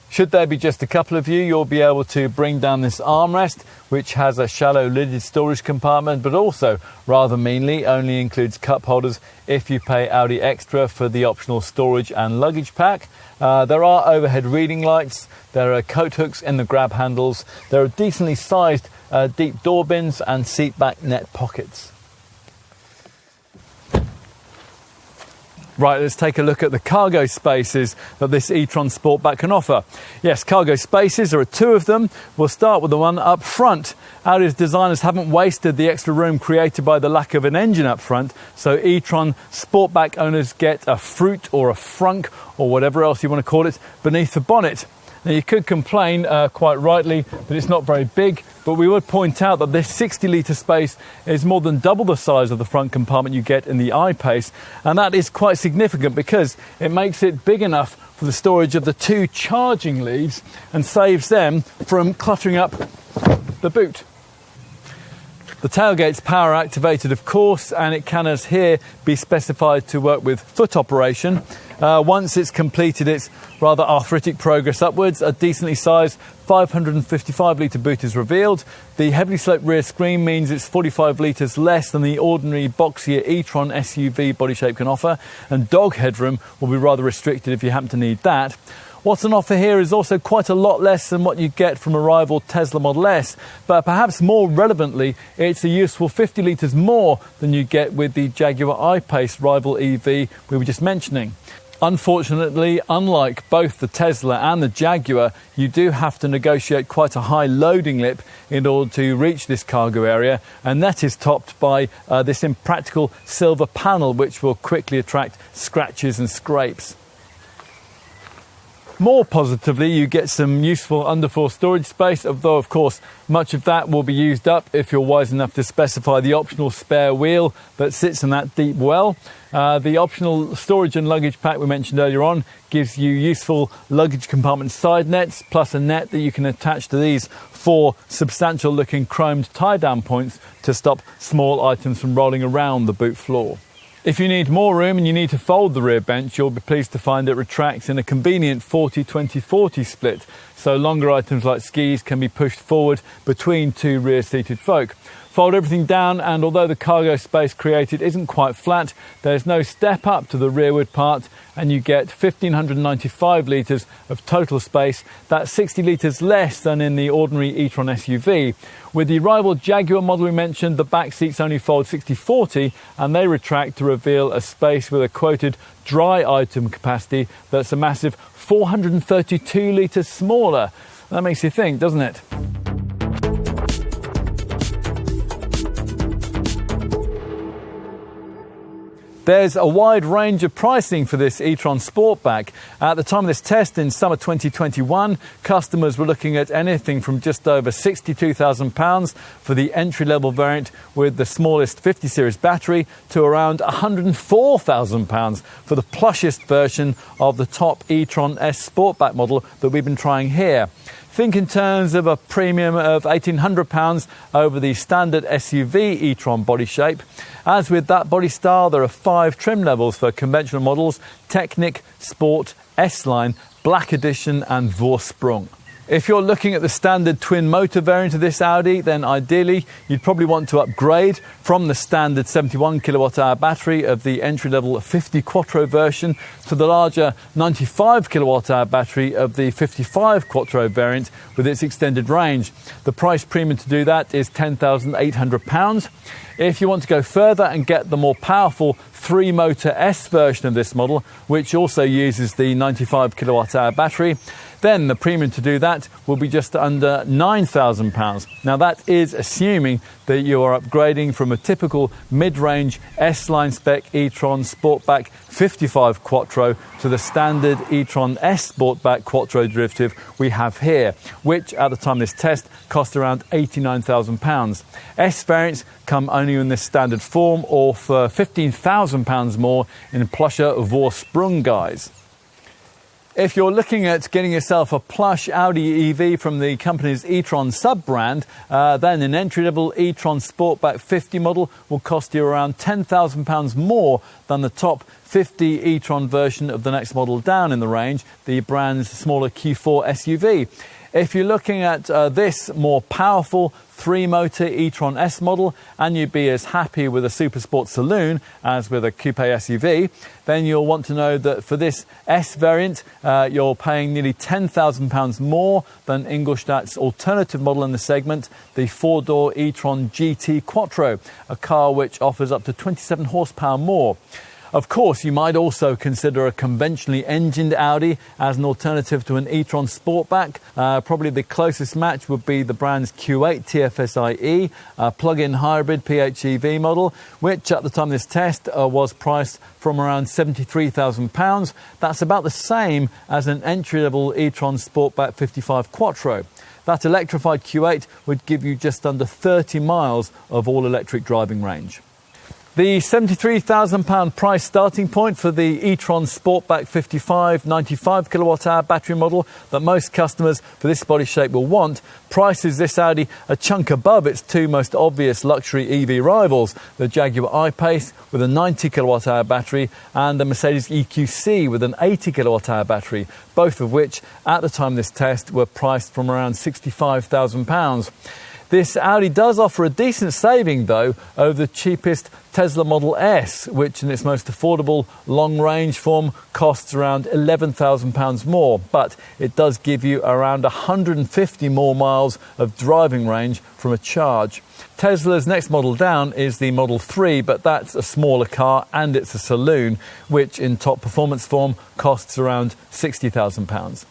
Should there be just a couple of you, you'll be able to bring down this armrest, which has a shallow lidded storage compartment, but also, rather meanly, only includes cup holders if you pay Audi extra for the optional storage and luggage pack. There are overhead reading lights, there are coat hooks in the grab handles, there are decently sized deep door bins and seat back net pockets. Right, let's take a look at the cargo spaces that this e-tron Sportback can offer. Yes, cargo spaces, there are two of them. We'll start with the one up front. Audi's designers haven't wasted the extra room created by the lack of an engine up front, so e-tron Sportback owners get a fruit or a frunk or whatever else you want to call it beneath the bonnet. Now, you could complain, quite rightly, that it's not very big, but we would point out that this 60-litre space is more than double the size of the front compartment you get in the I-Pace, and that is quite significant because it makes it big enough for the storage of the two charging leads and saves them from cluttering up the boot. The tailgate's power activated, of course, and it can, as here, be specified to work with foot operation. Once it's completed its rather arthritic progress upwards, a decently sized 555-litre boot is revealed. The heavily sloped rear screen means it's 45 litres less than the ordinary boxier e-tron SUV body shape can offer, and dog headroom will be rather restricted if you happen to need that. What's on offer here is also quite a lot less than what you get from a rival Tesla Model S, but perhaps more relevantly, it's a useful 50 litres more than you get with the Jaguar I-Pace rival EV we were just mentioning. Unfortunately, unlike both the Tesla and the Jaguar, you do have to negotiate quite a high loading lip in order to reach this cargo area, and that is topped by this impractical silver panel which will quickly attract scratches and scrapes. More positively, you get some useful underfloor storage space, although of course much of that will be used up if you're wise enough to specify the optional spare wheel that sits in that deep well. The optional storage and luggage pack we mentioned earlier on gives you useful luggage compartment side nets, plus a net that you can attach to these four substantial looking chromed tie down points to stop small items from rolling around the boot floor. If you need more room and you need to fold the rear bench, you'll be pleased to find it retracts in a convenient 40-20-40 split, so longer items like skis can be pushed forward between two rear-seated folk. Fold everything down, and although the cargo space created isn't quite flat, there's no step up to the rearward part, and you get 1,595 litres of total space. That's 60 litres less than in the ordinary e-tron SUV. With the rival Jaguar model we mentioned, the back seats only fold 60-40, and they retract to reveal a space with a quoted dry item capacity that's a massive 432 litres smaller. That makes you think, doesn't it? There's a wide range of pricing for this e-tron Sportback. At the time of this test in summer 2021, customers were looking at anything from just over £62,000 for the entry-level variant with the smallest 50 series battery to around £104,000 for the plushest version of the top e-tron S Sportback model that we've been trying here. think in terms of a premium of £1,800 over the standard SUV e-tron body shape. As with that body style, there are 5 trim levels for conventional models: Technic, Sport, S-Line, Black Edition and Vorsprung. If you're looking at the standard twin motor variant of this Audi, then ideally you'd probably want to upgrade from the standard 71 kilowatt-hour battery of the entry-level 50 Quattro version to the larger 95 kilowatt-hour battery of the 55 Quattro variant with its extended range. The price premium to do that is £10,800. If you want to go further and get the more powerful 3-motor S version of this model, which also uses the 95 kilowatt-hour battery, then the premium to do that will be just under £9,000. Now that is assuming that you are upgrading from a typical mid-range S-Line spec e-tron Sportback 55 Quattro to the standard e-tron S Sportback Quattro derivative we have here, which at the time of this test cost around £89,000. S variants come only in this standard form or for £15,000 more in plusher Vorsprung guise. If you're looking at getting yourself a plush Audi EV from the company's e-tron sub-brand, then an entry-level e-tron Sportback 50 model will cost you around £10,000 more than the top 50 e-tron version of the next model down in the range, the brand's smaller Q4 SUV. If you're looking at this more powerful 3-motor e-tron S model and you'd be as happy with a super sport saloon as with a coupe SUV, then you'll want to know that for this S variant you're paying nearly £10,000 more than Ingolstadt's alternative model in the segment, the 4-door e-tron GT Quattro, a car which offers up to 27 horsepower more. Of course, you might also consider a conventionally engined Audi as an alternative to an e-tron Sportback. Probably the closest match would be the brand's Q8 TFSI-E, a plug-in hybrid PHEV model, which at the time of this test was priced from around £73,000. That's about the same as an entry-level e-tron Sportback 55 Quattro. That electrified Q8 would give you just under 30 miles of all-electric driving range. The £73,000 price starting point for the e-tron Sportback 55 95 kilowatt-hour battery model that most customers for this body shape will want prices this Audi a chunk above its 2 most obvious luxury EV rivals, the Jaguar I-Pace with a 90 kilowatt-hour battery and the Mercedes EQC with an 80 kilowatt-hour battery, both of which at the time of this test were priced from around £65,000. This Audi does offer a decent saving, though, over the cheapest Tesla Model S, which in its most affordable long-range form costs around £11,000 more, but it does give you around 150 more miles of driving range from a charge. Tesla's next model down is the Model 3, but that's a smaller car and it's a saloon, which in top performance form costs around £60,000.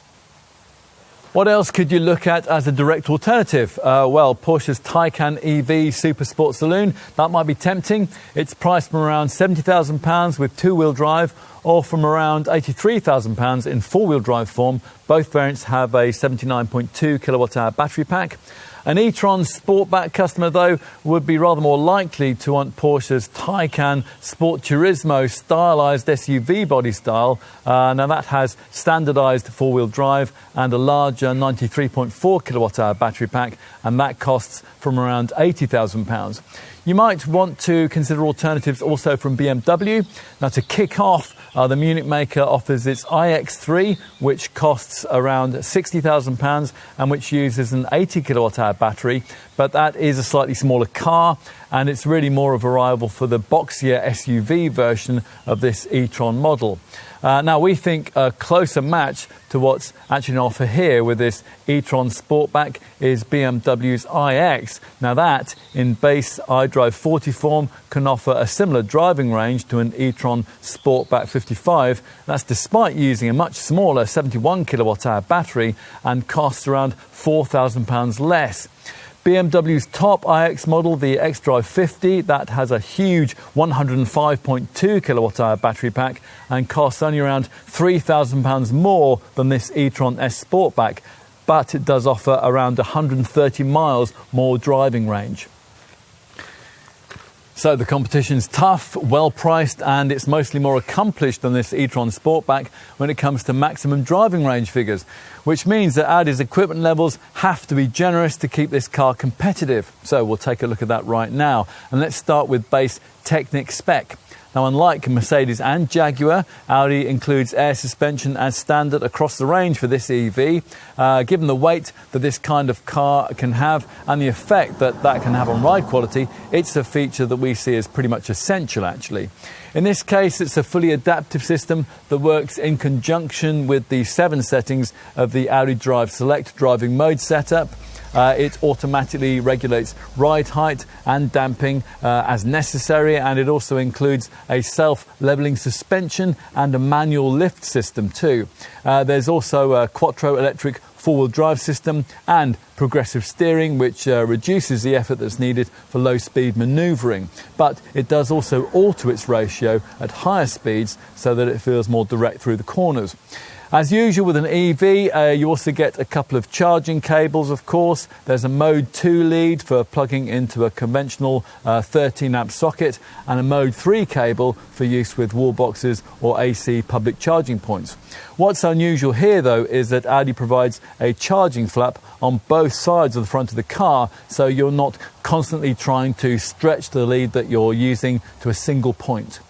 What else could you look at as a direct alternative? Well, Porsche's Taycan EV Super Sport Saloon, that might be tempting. It's priced from around £70,000 with 2-wheel drive or from around £83,000 in 4-wheel drive form. Both variants have a 79.2 kilowatt-hour battery pack. An e-tron Sportback customer, though, would be rather more likely to want Porsche's Taycan Sport Turismo stylised SUV body style. Now that has standardised 4-wheel drive and a larger 93.4 kilowatt-hour battery pack, and that costs from around £80,000. You might want to consider alternatives also from BMW. Now, to kick off, the Munich maker offers its iX3, which costs around £60,000 and which uses an 80 kilowatt-hour battery, but that is a slightly smaller car and it's really more of a rival for the boxier SUV version of this e-tron model. Now, we think a closer match to what's actually on offer here with this e-tron Sportback is BMW's iX. Now that, in base iDrive 40 form, can offer a similar driving range to an e-tron Sportback 55. That's despite using a much smaller 71 kilowatt-hour battery and costs around £4,000 less. BMW's top iX model, the xDrive 50, that has a huge 105.2 kilowatt-hour battery pack and costs only around £3,000 more than this e-tron S Sportback, but it does offer around 130 miles more driving range. So the competition's tough, well priced, and it's mostly more accomplished than this e-tron Sportback when it comes to maximum driving range figures, which means that Audi's equipment levels have to be generous to keep this car competitive. So we'll take a look at that right now, and let's start with base Technic spec. Now, unlike Mercedes and Jaguar, Audi includes air suspension as standard across the range for this EV. Given the weight that this kind of car can have and the effect that that can have on ride quality, it's a feature that we see as pretty much essential, actually. In this case, it's a fully adaptive system that works in conjunction with the 7 settings of the Audi Drive Select driving mode setup. It automatically regulates ride height and damping as necessary, and it also includes a self-leveling suspension and a manual lift system too. There's also a Quattro electric four-wheel drive system and progressive steering, which reduces the effort that's needed for low-speed manoeuvring. But it does also alter its ratio at higher speeds so that it feels more direct through the corners. As usual with an EV, you also get a couple of charging cables, of course. There's a Mode 2 lead for plugging into a conventional 13-amp socket, and a Mode 3 cable for use with wall boxes or AC public charging points. What's unusual here, though, is that Audi provides a charging flap on both sides of the front of the car, so you're not constantly trying to stretch the lead that you're using to a single point.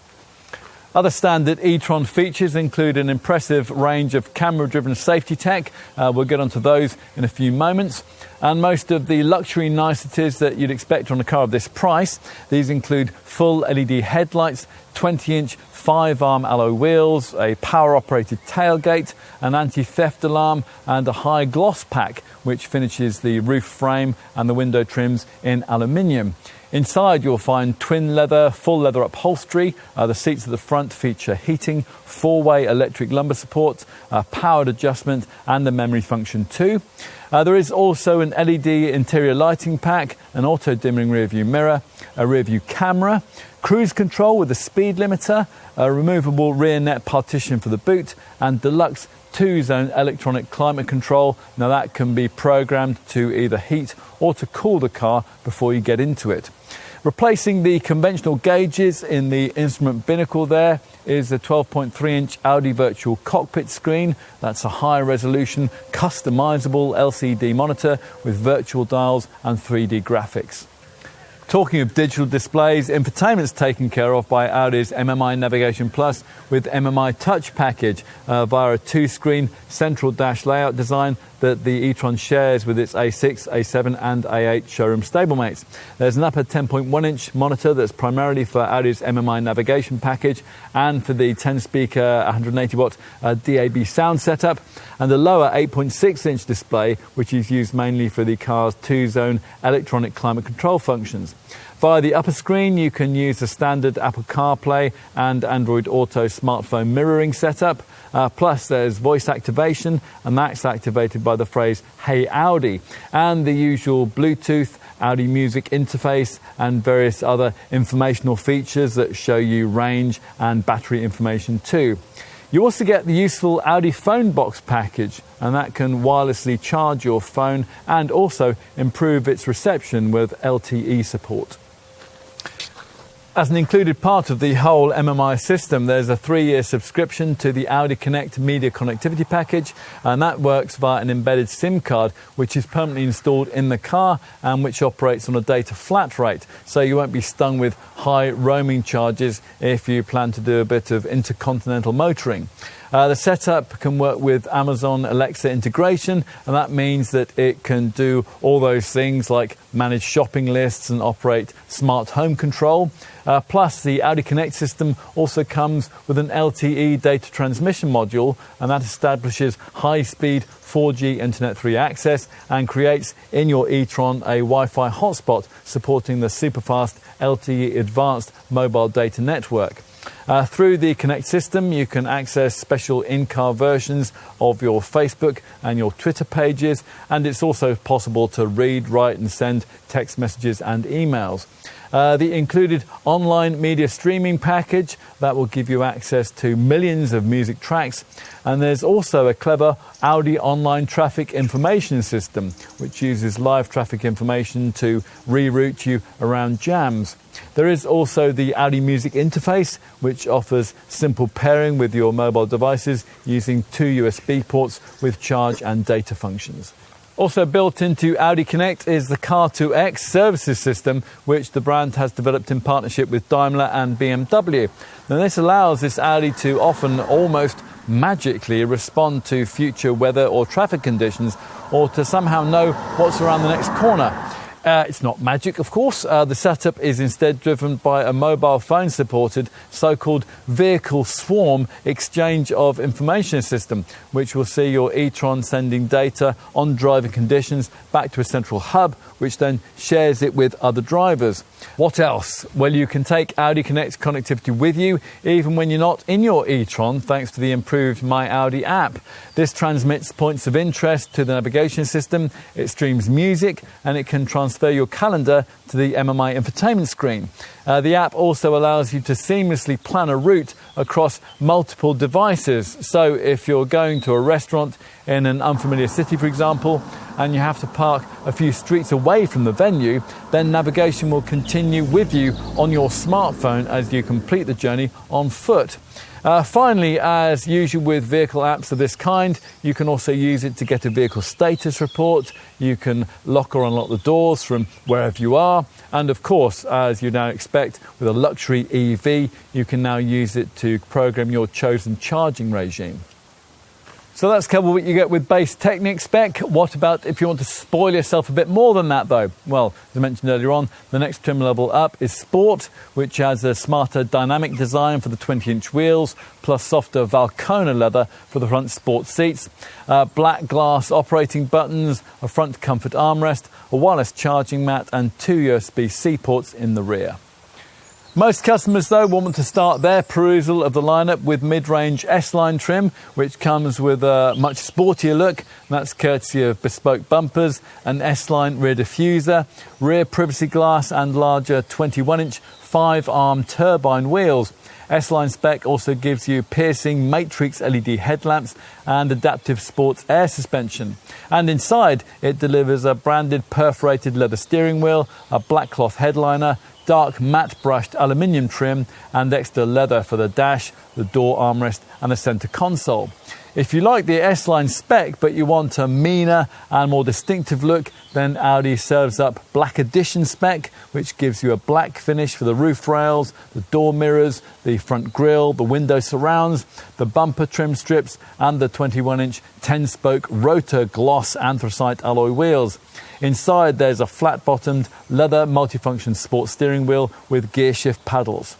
Other standard e-tron features include an impressive range of camera-driven safety tech. We'll get onto those in a few moments. And most of the luxury niceties that you'd expect on a car of this price. These include full LED headlights, 20-inch 5-arm alloy wheels, a power-operated tailgate, an anti-theft alarm, and a high gloss pack, which finishes the roof frame and the window trims in aluminium. Inside you'll find twin leather, full leather upholstery. The seats at the front feature heating, 4-way electric lumbar support, powered adjustment and the memory function too. There is also an LED interior lighting pack, an auto-dimming rear-view mirror, a rear-view camera, cruise control with a speed limiter, a removable rear net partition for the boot, and deluxe 2-zone electronic climate control. Now that can be programmed to either heat or to cool the car before you get into it. Replacing the conventional gauges in the instrument binnacle there is a 12.3-inch Audi virtual cockpit screen. That's a high resolution, customizable LCD monitor with virtual dials and 3D graphics. Talking of digital displays, infotainment's taken care of by Audi's MMI Navigation Plus with MMI Touch package via a 2-screen central dash layout design that the e-tron shares with its A6, A7 and A8 showroom stablemates. There's an upper 10.1-inch monitor that's primarily for Audi's MMI navigation package and for the 10-speaker 180-watt DAB sound setup, and a lower 8.6-inch display which is used mainly for the car's 2-zone electronic climate control functions. Via the upper screen, you can use the standard Apple CarPlay and Android Auto smartphone mirroring setup. Plus, there's voice activation, and that's activated by the phrase, "Hey Audi," and the usual Bluetooth, Audi Music interface, and various other informational features that show you range and battery information too. You also get the useful Audi phone box package, and that can wirelessly charge your phone and also improve its reception with LTE support. As an included part of the whole MMI system, there's a 3-year subscription to the Audi Connect media connectivity package, and that works via an embedded SIM card which is permanently installed in the car and which operates on a data flat rate, so you won't be stung with high roaming charges if you plan to do a bit of intercontinental motoring. The setup can work with Amazon Alexa integration, and that means that it can do all those things like manage shopping lists and operate smart home control. Plus, the Audi Connect system also comes with an LTE data transmission module, and that establishes high-speed 4G Internet 3 access and creates in your e-tron a Wi-Fi hotspot supporting the superfast LTE Advanced Mobile Data Network. Through the Connect system, you can access special in-car versions of your Facebook and your Twitter pages, and it's also possible to read, write and send text messages and emails. The included online media streaming package that will give you access to millions of music tracks, and there's also a clever Audi online traffic information system which uses live traffic information to reroute you around jams. There is also the Audi Music interface, which offers simple pairing with your mobile devices using 2 USB ports with charge and data functions. Also built into Audi Connect is the Car2X services system, which the brand has developed in partnership with Daimler and BMW. Now, this allows this Audi to often almost magically respond to future weather or traffic conditions, or to somehow know what's around the next corner. It's not magic, of course. The setup is instead driven by a mobile phone supported so-called vehicle swarm exchange of information system, which will see your e-tron sending data on driving conditions back to a central hub, which then shares it with other drivers. What else? Well, you can take Audi Connect connectivity with you even when you're not in your e-tron, thanks to the improved My Audi app. This transmits points of interest to the navigation system, it streams music, and it can transfer your calendar to the MMI infotainment screen. The app also allows you to seamlessly plan a route across multiple devices. So if you're going to a restaurant in an unfamiliar city, for example, and you have to park a few streets away from the venue, then navigation will continue with you on your smartphone as you complete the journey on foot. Finally, as usual with vehicle apps of this kind, you can also use it to get a vehicle status report. You can lock or unlock the doors from wherever you are. And of course, as you now expect with a luxury EV, you can now use it to program your chosen charging regime. So that's covered what you get with base Technic spec. What about if you want to spoil yourself a bit more than that though? Well, as I mentioned earlier on, the next trim level up is Sport, which has a smarter dynamic design for the 20-inch wheels, plus softer Valcona leather for the front sport seats, black glass operating buttons, a front comfort armrest, a wireless charging mat and 2 USB-C ports in the rear. Most customers, though, want to start their perusal of the lineup with mid-range S-Line trim, which comes with a much sportier look. That's courtesy of bespoke bumpers, an S-Line rear diffuser, rear privacy glass and larger 21-inch 5-arm turbine wheels. S-Line spec also gives you piercing matrix LED headlamps and adaptive sports air suspension. And inside, it delivers a branded perforated leather steering wheel, a black cloth headliner, dark matte brushed aluminium trim and extra leather for the dash, the door armrest and the centre console. If you like the S-Line spec but you want a meaner and more distinctive look, then Audi serves up Black Edition spec, which gives you a black finish for the roof rails, the door mirrors, the front grille, the window surrounds, the bumper trim strips and the 21-inch 10-spoke rotor gloss anthracite alloy wheels. Inside there's a flat-bottomed leather multifunction sport steering wheel with gear shift paddles.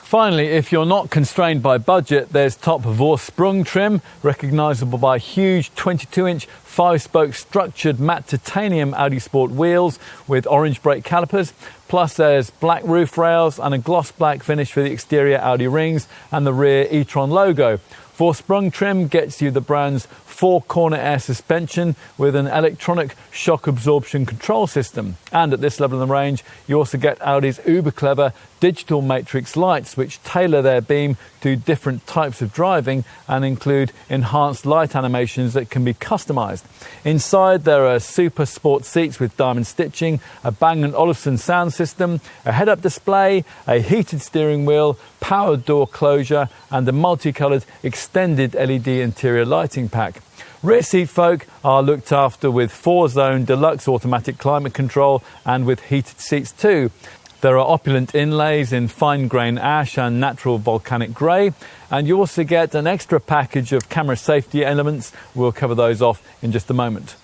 Finally, if you're not constrained by budget, there's top Vorsprung trim, recognisable by huge 22-inch 5-spoke structured matte titanium Audi Sport wheels with orange brake calipers. Plus there's black roof rails and a gloss black finish for the exterior Audi rings and the rear e-tron logo. Vorsprung trim gets you the brand's 4-corner air suspension with an electronic shock absorption control system. And at this level in the range, you also get Audi's uber clever digital matrix lights, which tailor their beam to different types of driving and include enhanced light animations that can be customized. Inside there are super sport seats with diamond stitching, a Bang & Olufsen sound system, a head-up display, a heated steering wheel, powered door closure and a multicolored extended LED interior lighting pack. Rear seat folk are looked after with 4-zone deluxe automatic climate control and with heated seats too. There are opulent inlays in fine grain ash and natural volcanic grey, and you also get an extra package of camera safety elements. We'll cover those off in just a moment.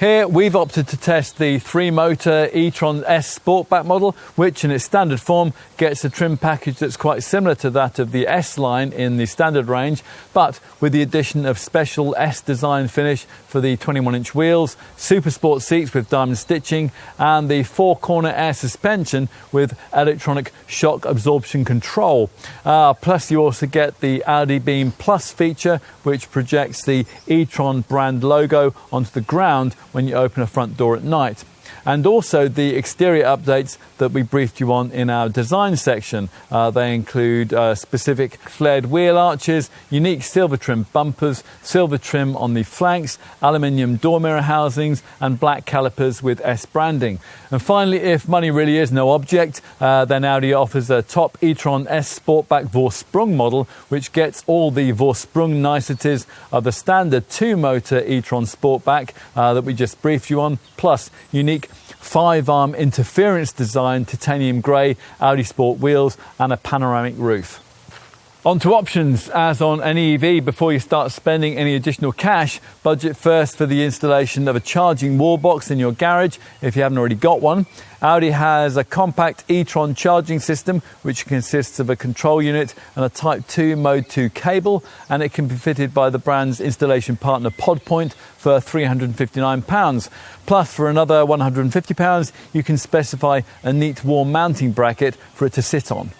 Here we've opted to test the 3-motor e-tron S Sportback model, which in its standard form gets a trim package that's quite similar to that of the S-Line in the standard range, but with the addition of special S-design finish for the 21-inch wheels, super sport seats with diamond stitching and the 4-corner air suspension with electronic shock absorption control. Plus you also get the Audi Beam Plus feature, which projects the e-tron brand logo onto the ground when you open a front door at night. and also the exterior updates that we briefed you on in our design section. They include specific flared wheel arches, unique silver trim bumpers, silver trim on the flanks, aluminium door mirror housings, and black calipers with S branding. And finally, if money really is no object, then Audi offers a top e-tron S Sportback Vorsprung model, which gets all the Vorsprung niceties of the standard 2-motor e-tron Sportback that we just briefed you on, plus unique 5-arm interference design, titanium grey Audi Sport wheels and a panoramic roof. On to options. As on any EV, before you start spending any additional cash, budget first for the installation of a charging wall box in your garage if you haven't already got one. Audi has a compact e-tron charging system which consists of a control unit and a Type 2 Mode 2 cable, and it can be fitted by the brand's installation partner PodPoint for £359. Plus, for another £150, you can specify a neat wall mounting bracket for it to sit on.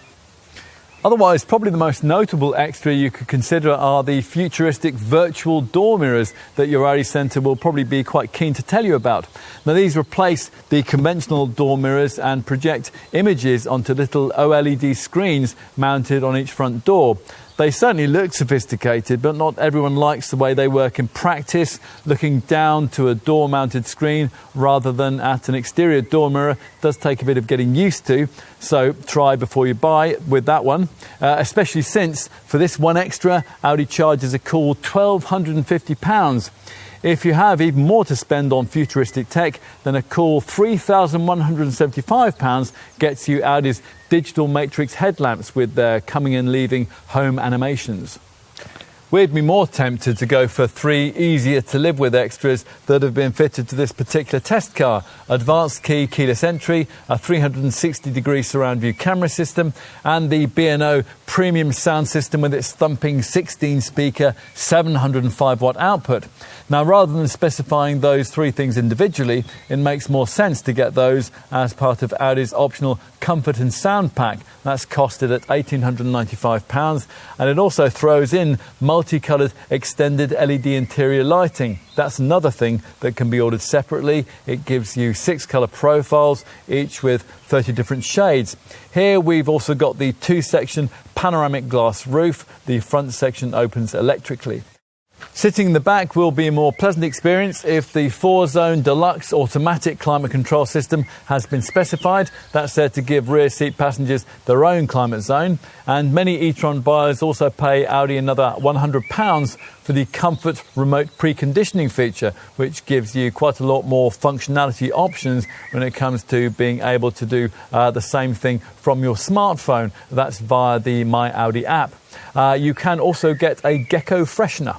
Otherwise, probably the most notable extra you could consider are the futuristic virtual door mirrors that your Audi Centre will probably be quite keen to tell you about. Now, these replace the conventional door mirrors and project images onto little OLED screens mounted on each front door. They certainly look sophisticated, but not everyone likes the way they work in practice. Looking down to a door-mounted screen rather than at an exterior door mirror does take a bit of getting used to, so try before you buy with that one, especially since for this one extra, Audi charges a cool £1,250. If you have even more to spend on futuristic tech, then a cool £3,175 gets you Audi's digital matrix headlamps with their coming and leaving home animations. We'd be more tempted to go for 3 easier to live with extras that have been fitted to this particular test car. Advanced key keyless entry, a 360-degree surround view camera system, and the B&O premium sound system with its thumping 16-speaker 705-watt output. Now, rather than specifying those 3 things individually, it makes more sense to get those as part of Audi's optional comfort and sound pack. That's costed at £1,895, and it also throws in multicoloured extended LED interior lighting. That's another thing that can be ordered separately. It gives you 6 colour profiles, each with 30 different shades. Here we've also got the 2-section panoramic glass roof. The front section opens electrically. Sitting in the back will be a more pleasant experience if the 4-zone deluxe automatic climate control system has been specified. That's there to give rear seat passengers their own climate zone. And many e-tron buyers also pay Audi another £100 for the comfort remote preconditioning feature, which gives you quite a lot more functionality options when it comes to being able to do the same thing from your smartphone. That's via the My Audi app. You can also get a gecko freshener.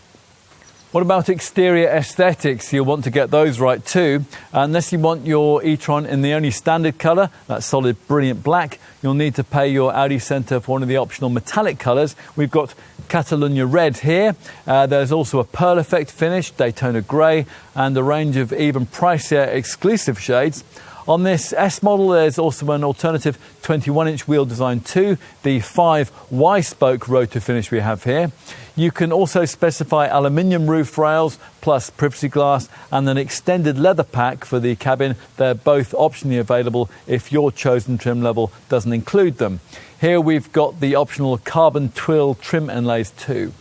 What about exterior aesthetics? You'll want to get those right too. Unless you want your e-tron in the only standard colour, that solid brilliant black, you'll need to pay your Audi Centre for one of the optional metallic colours. We've got Catalunya red here. There's also a pearl effect finish, Daytona grey, and a range of even pricier exclusive shades. On this S model, there's also an alternative 21-inch wheel design too, the 5 Y-spoke rotor finish we have here. You can also specify aluminium roof rails plus privacy glass and an extended leather pack for the cabin. They're both optionally available if your chosen trim level doesn't include them. Here we've got the optional carbon twill trim inlays too.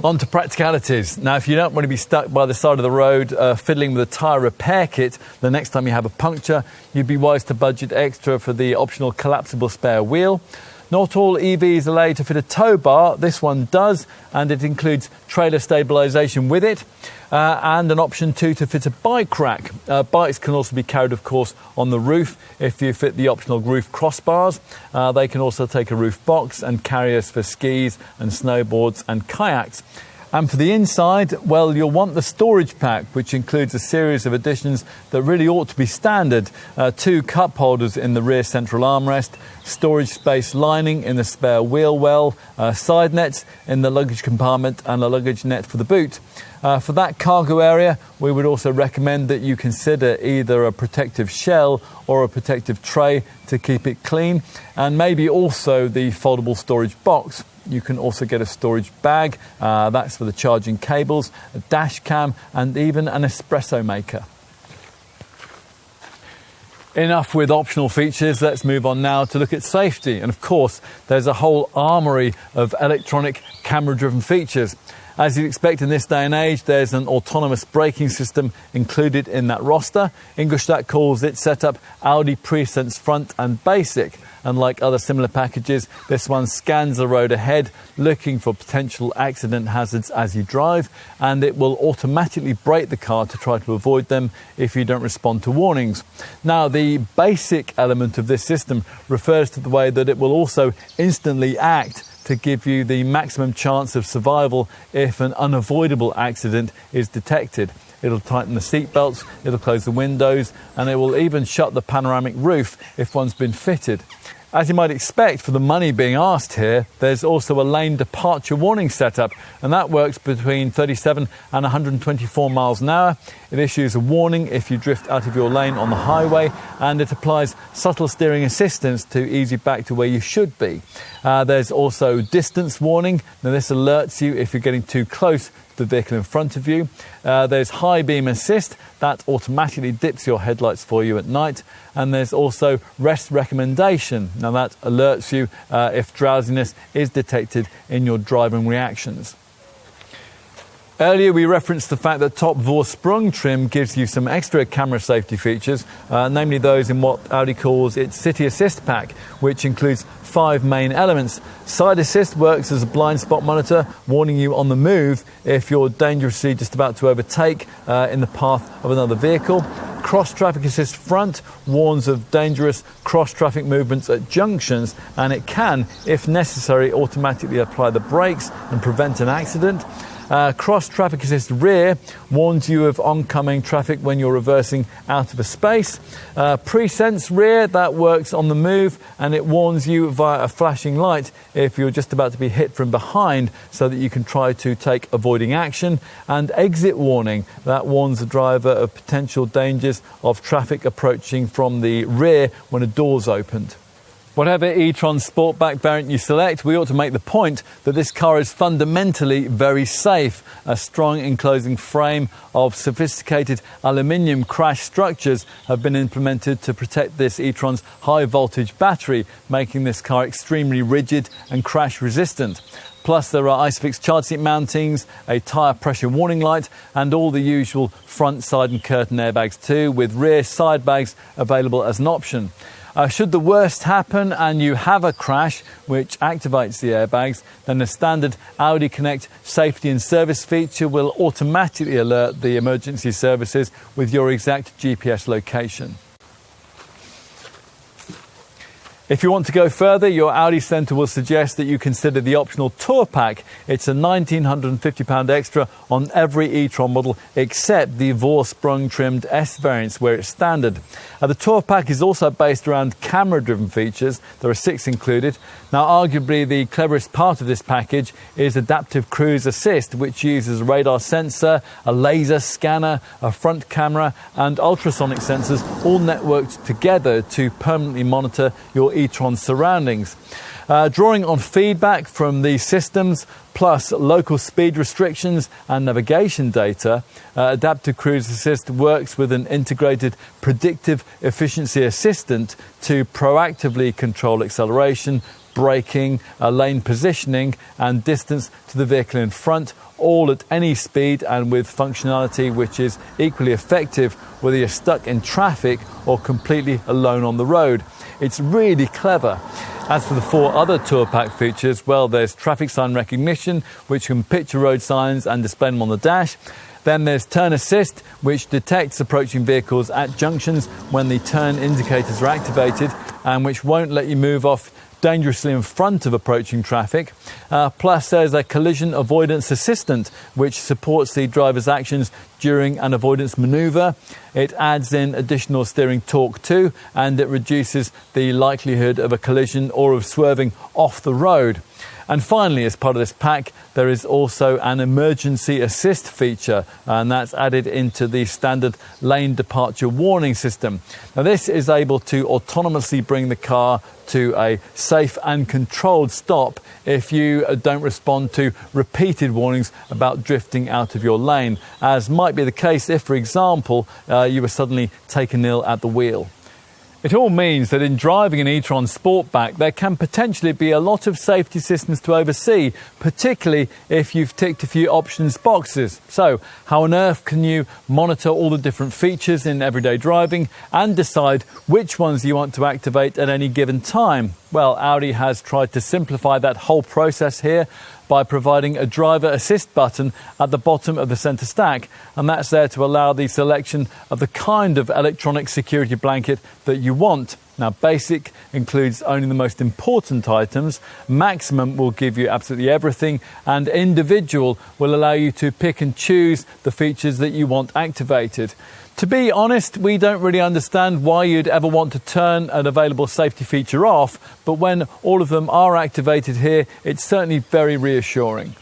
On to practicalities. Now, if you don't want to be stuck by the side of the road fiddling with a tyre repair kit the next time you have a puncture, you'd be wise to budget extra for the optional collapsible spare wheel. Not all EVs are allowed to fit a tow bar. This one does, and it includes trailer stabilisation with it, and an option too to fit a bike rack. Bikes can also be carried, of course, on the roof if you fit the optional roof crossbars. They can also take a roof box and carriers for skis and snowboards and kayaks. And for the inside, well, you'll want the storage pack, which includes a series of additions that really ought to be standard. 2 cup holders in the rear central armrest, storage space lining in the spare wheel well, side nets in the luggage compartment, and a luggage net for the boot. For that cargo area, we would also recommend that you consider either a protective shell or a protective tray to keep it clean, and maybe also the foldable storage box. You can also get a storage bag, that's for the charging cables, a dash cam, and even an espresso maker. Enough with optional features, let's move on now to look at safety. And of course, there's a whole armoury of electronic camera-driven features. As you'd expect in this day and age, there's an autonomous braking system included in that roster. Ingolstadt calls its setup Audi Presense Front and Basic. Unlike other similar packages, this one scans the road ahead, looking for potential accident hazards as you drive, and it will automatically brake the car to try to avoid them if you don't respond to warnings. Now, the basic element of this system refers to the way that it will also instantly act to give you the maximum chance of survival if an unavoidable accident is detected. It'll tighten the seat belts, it'll close the windows, and it will even shut the panoramic roof if one's been fitted. As you might expect, for the money being asked here, there's also a lane departure warning setup, and that works between 37 and 124 miles an hour. It issues a warning if you drift out of your lane on the highway, and it applies subtle steering assistance to ease you back to where you should be. There's also distance warning. Now, this alerts you if you're getting too close to the vehicle in front of you. There's high beam assist. That automatically dips your headlights for you at night. And there's also rest recommendation. Now, that alerts you if drowsiness is detected in your driving reactions. Earlier we referenced the fact that top Vorsprung trim gives you some extra camera safety features, namely those in what Audi calls its City Assist pack, which includes 5 main elements. Side Assist works as a blind spot monitor, warning you on the move if you're dangerously just about to overtake in the path of another vehicle. Cross Traffic Assist Front warns of dangerous cross-traffic movements at junctions, and it can, if necessary, automatically apply the brakes and prevent an accident. Cross Traffic Assist Rear warns you of oncoming traffic when you're reversing out of a space. Presense Rear, that works on the move, and it warns you via a flashing light if you're just about to be hit from behind, so that you can try to take avoiding action. And Exit Warning, that warns the driver of potential dangers of traffic approaching from the rear when a door's opened. Whatever e-tron Sportback variant you select, we ought to make the point that this car is fundamentally very safe. A strong enclosing frame of sophisticated aluminium crash structures have been implemented to protect this e-tron's high voltage battery, making this car extremely rigid and crash resistant. Plus, there are ISOFIX child seat mountings, a tyre pressure warning light, and all the usual front, side and curtain airbags too, with rear side bags available as an option. Should the worst happen and you have a crash which activates the airbags, then the standard Audi Connect safety and service feature will automatically alert the emergency services with your exact GPS location. If you want to go further, your Audi Centre will suggest that you consider the optional Tour Pack. It's a £1,950 extra on every e-tron model except the Vorsprung trimmed S variants, where it's standard. The Tour Pack is also based around camera-driven features. There are 6 included. Now, arguably the cleverest part of this package is Adaptive Cruise Assist, which uses a radar sensor, a laser scanner, a front camera and ultrasonic sensors, all networked together to permanently monitor your e-tron surroundings. Drawing on feedback from these systems, plus local speed restrictions and navigation data, Adaptive Cruise Assist works with an integrated predictive efficiency assistant to proactively control acceleration, braking, lane positioning and distance to the vehicle in front, all at any speed and with functionality which is equally effective whether you're stuck in traffic or completely alone on the road. It's really clever. As for the 4 other Tour Pack features, well, there's traffic sign recognition, which can picture road signs and display them on the dash. Then there's Turn Assist, which detects approaching vehicles at junctions when the turn indicators are activated and which won't let you move off dangerously in front of approaching traffic. Plus, there's a collision avoidance assistant, which supports the driver's actions during an avoidance manoeuvre. It adds in additional steering torque too, and it reduces the likelihood of a collision or of swerving off the road. And finally, as part of this pack, there is also an emergency assist feature, and that's added into the standard lane departure warning system. Now, this is able to autonomously bring the car to a safe and controlled stop if you don't respond to repeated warnings about drifting out of your lane, as might be the case if, for example, you were suddenly taken ill at the wheel. It all means that in driving an e-tron Sportback, there can potentially be a lot of safety systems to oversee, particularly if you've ticked a few options boxes. So, how on earth can you monitor all the different features in everyday driving and decide which ones you want to activate at any given time? Well, Audi has tried to simplify that whole process here by providing a driver assist button at the bottom of the centre stack, and that's there to allow the selection of the kind of electronic security blanket that you want. Now, basic includes only the most important items, maximum will give you absolutely everything, and individual will allow you to pick and choose the features that you want activated. To be honest, we don't really understand why you'd ever want to turn an available safety feature off, but when all of them are activated here, it's certainly very reassuring.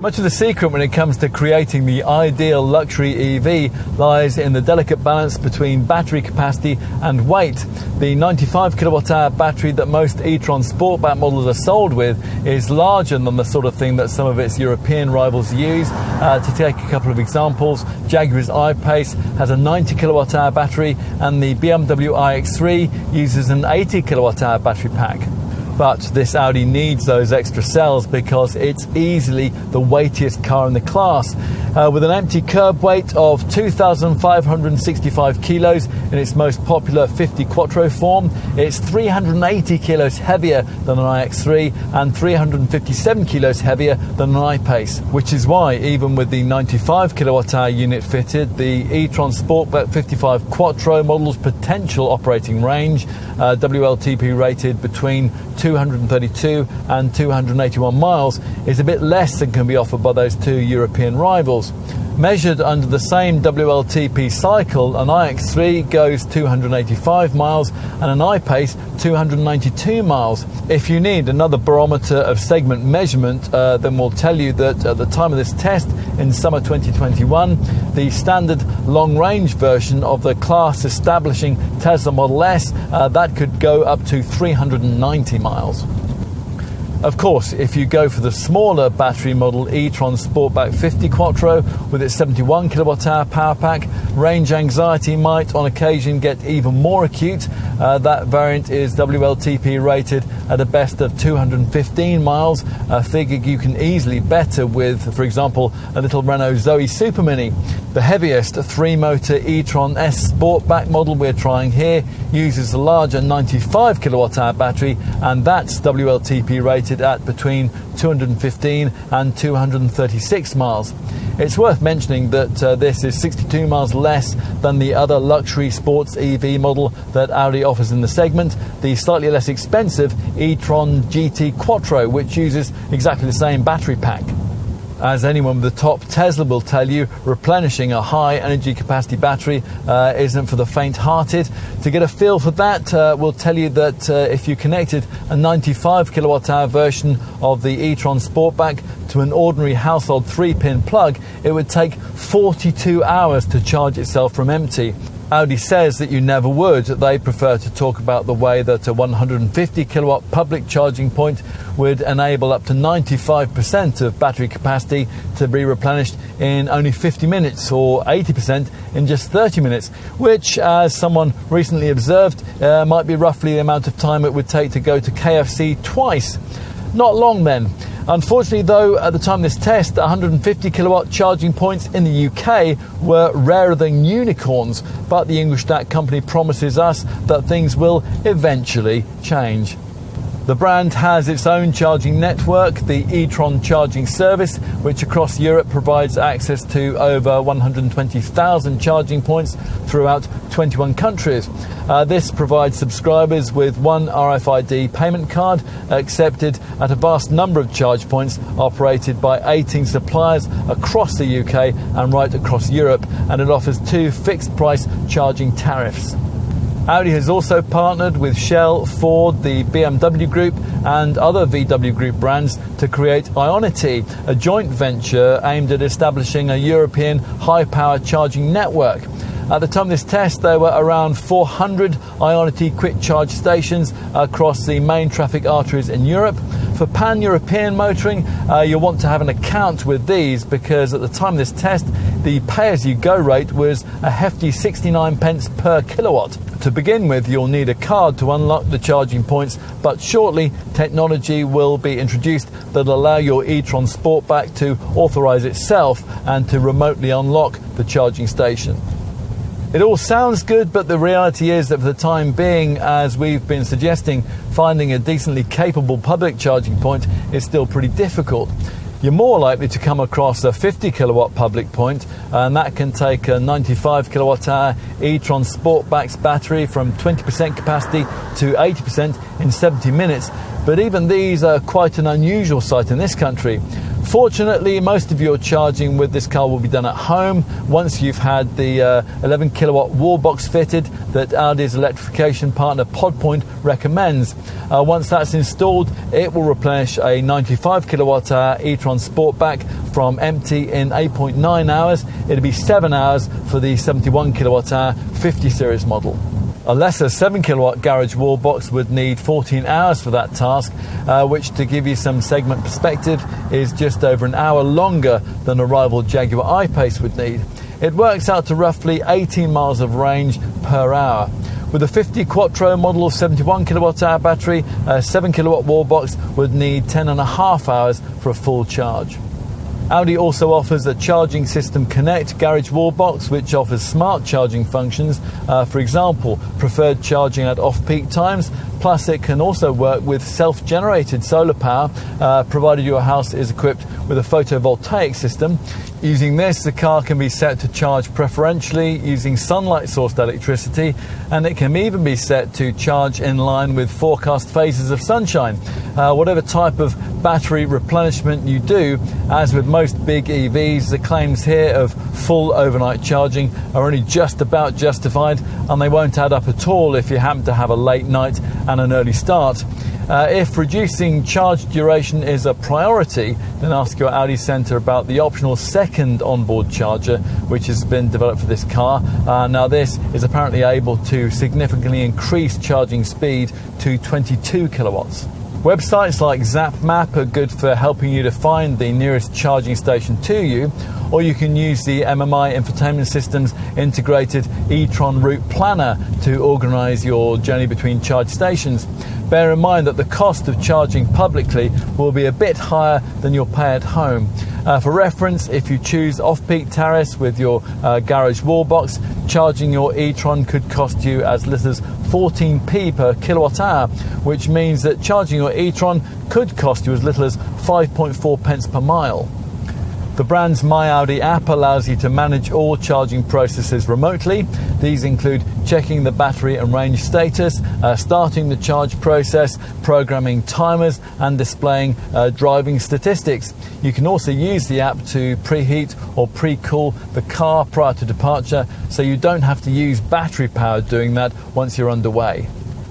Much of the secret when it comes to creating the ideal luxury EV lies in the delicate balance between battery capacity and weight. The 95 kilowatt-hour battery that most e-tron Sportback models are sold with is larger than the sort of thing that some of its European rivals use. To take a couple of examples, Jaguar's I-Pace has a 90 kilowatt-hour battery and the BMW iX3 uses an 80 kilowatt-hour battery pack. But this Audi needs those extra cells because it's easily the weightiest car in the class. With an empty curb weight of 2,565 kilos in its most popular 50 Quattro form, it's 380 kilos heavier than an iX3 and 357 kilos heavier than an I-Pace, which is why even with the 95 kilowatt-hour unit fitted, the e-tron Sportback 55 Quattro model's potential operating range, WLTP rated between 232 and 281 miles, is a bit less than can be offered by those two European rivals. Measured under the same WLTP cycle, an iX3 goes 285 miles and an I-Pace 292 miles. If you need another barometer of segment measurement, then we'll tell you that at the time of this test in summer 2021, the standard long-range version of the class establishing Tesla Model S, that could go up to 390 miles. Of course, if you go for the smaller battery model e-tron Sportback 50 Quattro with its 71 kilowatt-hour power pack, range anxiety might on occasion get even more acute. That variant is WLTP rated at a best of 215 miles, a figure you can easily better with, for example, a little Renault Zoe Super Mini. The heaviest 3-motor e-tron S Sportback model we're trying here uses a larger 95 kilowatt-hour battery, and that's WLTP rated at between 215 and 236 miles. It's worth mentioning that this is 62 miles less than the other luxury sports EV model that Audi offers in the segment, the slightly less expensive e-tron GT Quattro, which uses exactly the same battery pack. As anyone with the top Tesla will tell you, replenishing a high energy capacity battery isn't for the faint-hearted. To get a feel for that, we'll tell you that if you connected a 95 kilowatt-hour version of the e-tron Sportback to an ordinary household 3-pin plug, it would take 42 hours to charge itself from empty. Audi says that you never would. They prefer to talk about the way that a 150 kilowatt public charging point would enable up to 95% of battery capacity to be replenished in only 50 minutes or 80% in just 30 minutes, which, as someone recently observed, might be roughly the amount of time it would take to go to KFC twice. Not long then. Unfortunately, though, at the time of this test, 150 kilowatt charging points in the UK were rarer than unicorns, but the Ingolstadt company promises us that things will eventually change. The brand has its own charging network, the e-tron charging service, which across Europe provides access to over 120,000 charging points throughout 21 countries. This provides subscribers with one RFID payment card accepted at a vast number of charge points operated by 18 suppliers across the UK and right across Europe, and it offers 2 fixed price charging tariffs. Audi has also partnered with Shell, Ford, the BMW Group and other VW Group brands to create Ionity, a joint venture aimed at establishing a European high-power charging network. At the time of this test, there were around 400 Ionity quick charge stations across the main traffic arteries in Europe. For pan-European motoring, you'll want to have an account with these, because at the time of this test, the pay-as-you-go rate was a hefty 69 pence per kilowatt. To begin with, you'll need a card to unlock the charging points, but shortly technology will be introduced that'll allow your e-tron Sportback to authorise itself and to remotely unlock the charging station. It all sounds good, but the reality is that for the time being, as we've been suggesting, finding a decently capable public charging point is still pretty difficult. You're more likely to come across a 50 kilowatt public point, and that can take a 95 kilowatt hour e-tron Sportback's battery from 20% capacity to 80% in 70 minutes. But even these are quite an unusual sight in this country. Fortunately, most of your charging with this car will be done at home once you've had the 11 kilowatt wall box fitted that Audi's electrification partner PodPoint recommends. Once that's installed, it will replenish a 95 kilowatt hour e-tron Sportback from empty in 8.9 hours. It'll be 7 hours for the 71 kilowatt hour 50 series model. A lesser 7 kilowatt garage wall box would need 14 hours for that task, which, to give you some segment perspective, is just over an hour longer than a rival Jaguar I-Pace would need. It works out to roughly 18 miles of range per hour. With a 50 Quattro model of 71 kilowatt hour battery, a 7 kilowatt wall box would need 10.5 hours for a full charge. Audi also offers a Charging System Connect garage wall box, which offers smart charging functions, for example, preferred charging at off-peak times. Plus, it can also work with self-generated solar power, provided your house is equipped with a photovoltaic system. Using this, the car can be set to charge preferentially using sunlight-sourced electricity, and it can even be set to charge in line with forecast phases of sunshine. Whatever type of battery replenishment you do, as with most big EVs, the claims here of full overnight charging are only just about justified, and they won't add up at all if you happen to have a late night and an early start. If reducing charge duration is a priority, then ask your Audi Centre about the optional second onboard charger, which has been developed for this car. Now, this is apparently able to significantly increase charging speed to 22 kilowatts. Websites like ZapMap are good for helping you to find the nearest charging station to you, or you can use the MMI Infotainment System's integrated e-tron route planner to organise your journey between charge stations. Bear in mind that the cost of charging publicly will be a bit higher than you'll pay at home. For reference, if you choose off-peak tariffs with your garage wall box, charging your e-tron could cost you as little as 14p per kilowatt hour, which means that charging your e-tron could cost you as little as 5.4 pence per mile. The brand's My Audi app allows you to manage all charging processes remotely. These include checking the battery and range status, starting the charge process, programming timers, and displaying driving statistics. You can also use the app to preheat or pre-cool the car prior to departure, so you don't have to use battery power doing that once you're underway.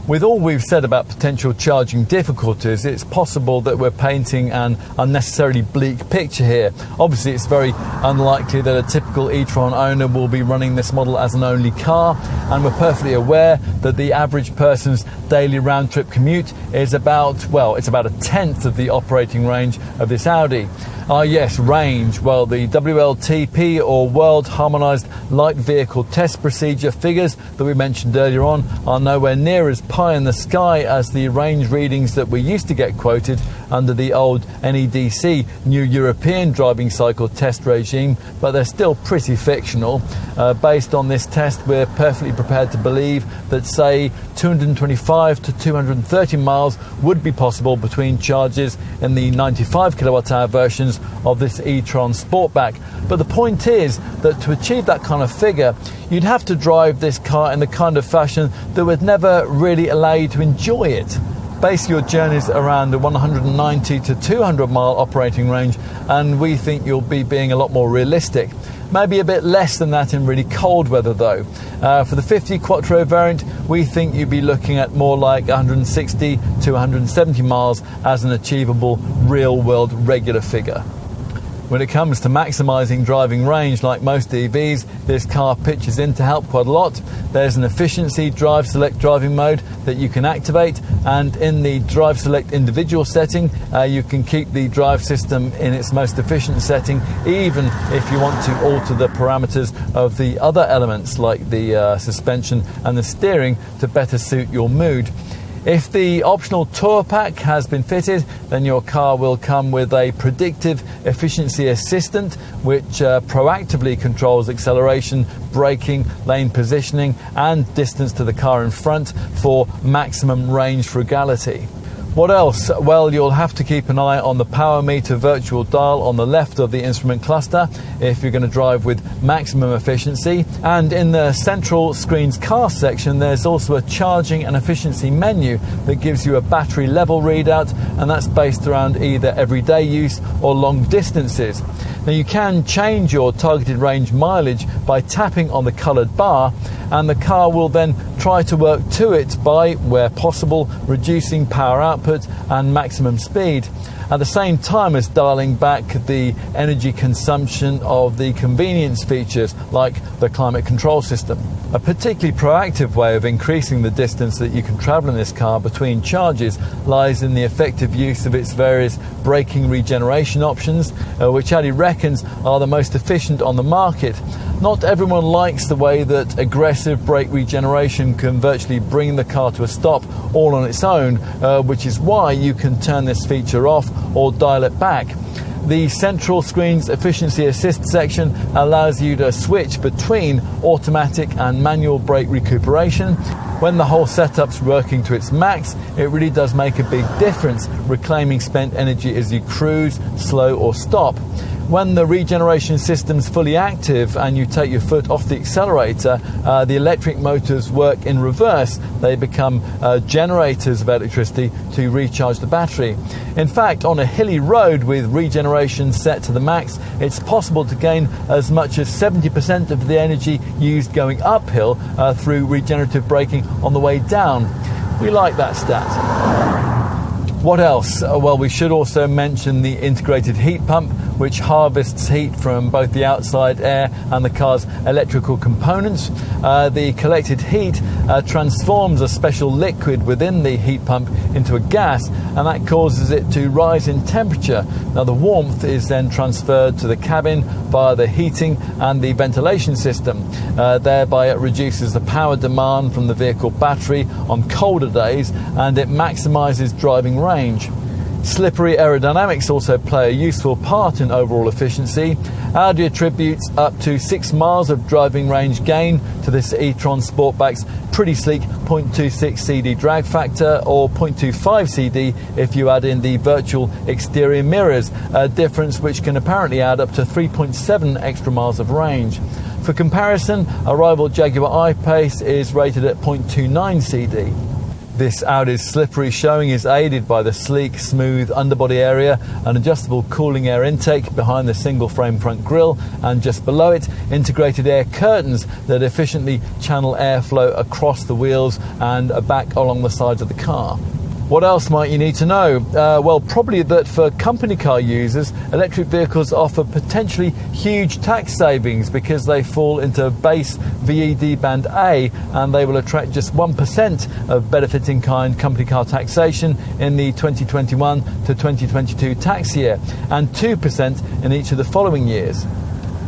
With all we've said about potential charging difficulties, it's possible that we're painting an unnecessarily bleak picture here. Obviously, it's very unlikely that a typical e-tron owner will be running this model as an only car, and we're perfectly aware that the average person's daily round-trip commute is about a tenth of the operating range of this Audi. Yes, range. Well, the WLTP, or World Harmonised Light Vehicle Test Procedure figures that we mentioned earlier on, are nowhere near as pie in the sky as the range readings that we used to get quoted under the old NEDC, New European Driving Cycle Test regime, but they're still pretty fictional. Based on this test, we're perfectly prepared to believe that, say, 225 to 230 miles would be possible between charges in the 95 kilowatt hour versions of this e-tron Sportback. But the point is that to achieve that kind of figure, you'd have to drive this car in the kind of fashion that would never really allow you to enjoy it. Base your journeys around the 190 to 200 mile operating range, and we think you'll be being a lot more realistic. Maybe a bit less than that in really cold weather though. For the 50 Quattro variant, we think you'd be looking at more like 160 to 170 miles as an achievable real-world regular figure. When it comes to maximising driving range, like most EVs, this car pitches in to help quite a lot. There's an efficiency drive select driving mode that you can activate, and in the drive select individual setting, you can keep the drive system in its most efficient setting, even if you want to alter the parameters of the other elements like the suspension and the steering to better suit your mood. If the optional Tour Pack has been fitted, then your car will come with a predictive efficiency assistant which proactively controls acceleration, braking, lane positioning and distance to the car in front for maximum range frugality. What else? Well, you'll have to keep an eye on the power meter virtual dial on the left of the instrument cluster if you're going to drive with maximum efficiency. And in the central screen's car section, there's also a charging and efficiency menu that gives you a battery level readout, and that's based around either everyday use or long distances. Now, you can change your targeted range mileage by tapping on the coloured bar, and the car will then try to work to it by, where possible, reducing power output and maximum speed, at the same time as dialing back the energy consumption of the convenience features like the climate control system. A particularly proactive way of increasing the distance that you can travel in this car between charges lies in the effective use of its various braking regeneration options, which Audi reckons are the most efficient on the market. Not everyone likes the way that aggressive brake regeneration can virtually bring the car to a stop all on its own, which is why you can turn this feature off or dial it back. The central screen's efficiency assist section allows you to switch between automatic and manual brake recuperation. When the whole setup's working to its max, it really does make a big difference, reclaiming spent energy as you cruise, slow or stop. When the regeneration system's fully active and you take your foot off the accelerator, the electric motors work in reverse. They become generators of electricity to recharge the battery. In fact, on a hilly road with regeneration set to the max, it's possible to gain as much as 70% of the energy used going uphill through regenerative braking on the way down. We like that stat. What else? Well, we should also mention the integrated heat pump, which harvests heat from both the outside air and the car's electrical components. The collected heat transforms a special liquid within the heat pump into a gas, and that causes it to rise in temperature. Now, the warmth is then transferred to the cabin via the heating and the ventilation system. Thereby it reduces the power demand from the vehicle battery on colder days, and it maximises driving range. Slippery aerodynamics also play a useful part in overall efficiency. Audi attributes up to 6 miles of driving range gain to this e-tron Sportback's pretty sleek 0.26 CD drag factor, or 0.25 CD if you add in the virtual exterior mirrors, a difference which can apparently add up to 3.7 extra miles of range. For comparison, a rival Jaguar I-Pace is rated at 0.29 CD. This Audi's slippery showing is aided by the sleek, smooth underbody area, an adjustable cooling air intake behind the single frame front grille, and just below it, integrated air curtains that efficiently channel airflow across the wheels and back along the sides of the car. What else might you need to know? Well, probably that for company car users, electric vehicles offer potentially huge tax savings because they fall into base VED band A, and they will attract just 1% of benefit-in-kind company car taxation in the 2021 to 2022 tax year, and 2% in each of the following years.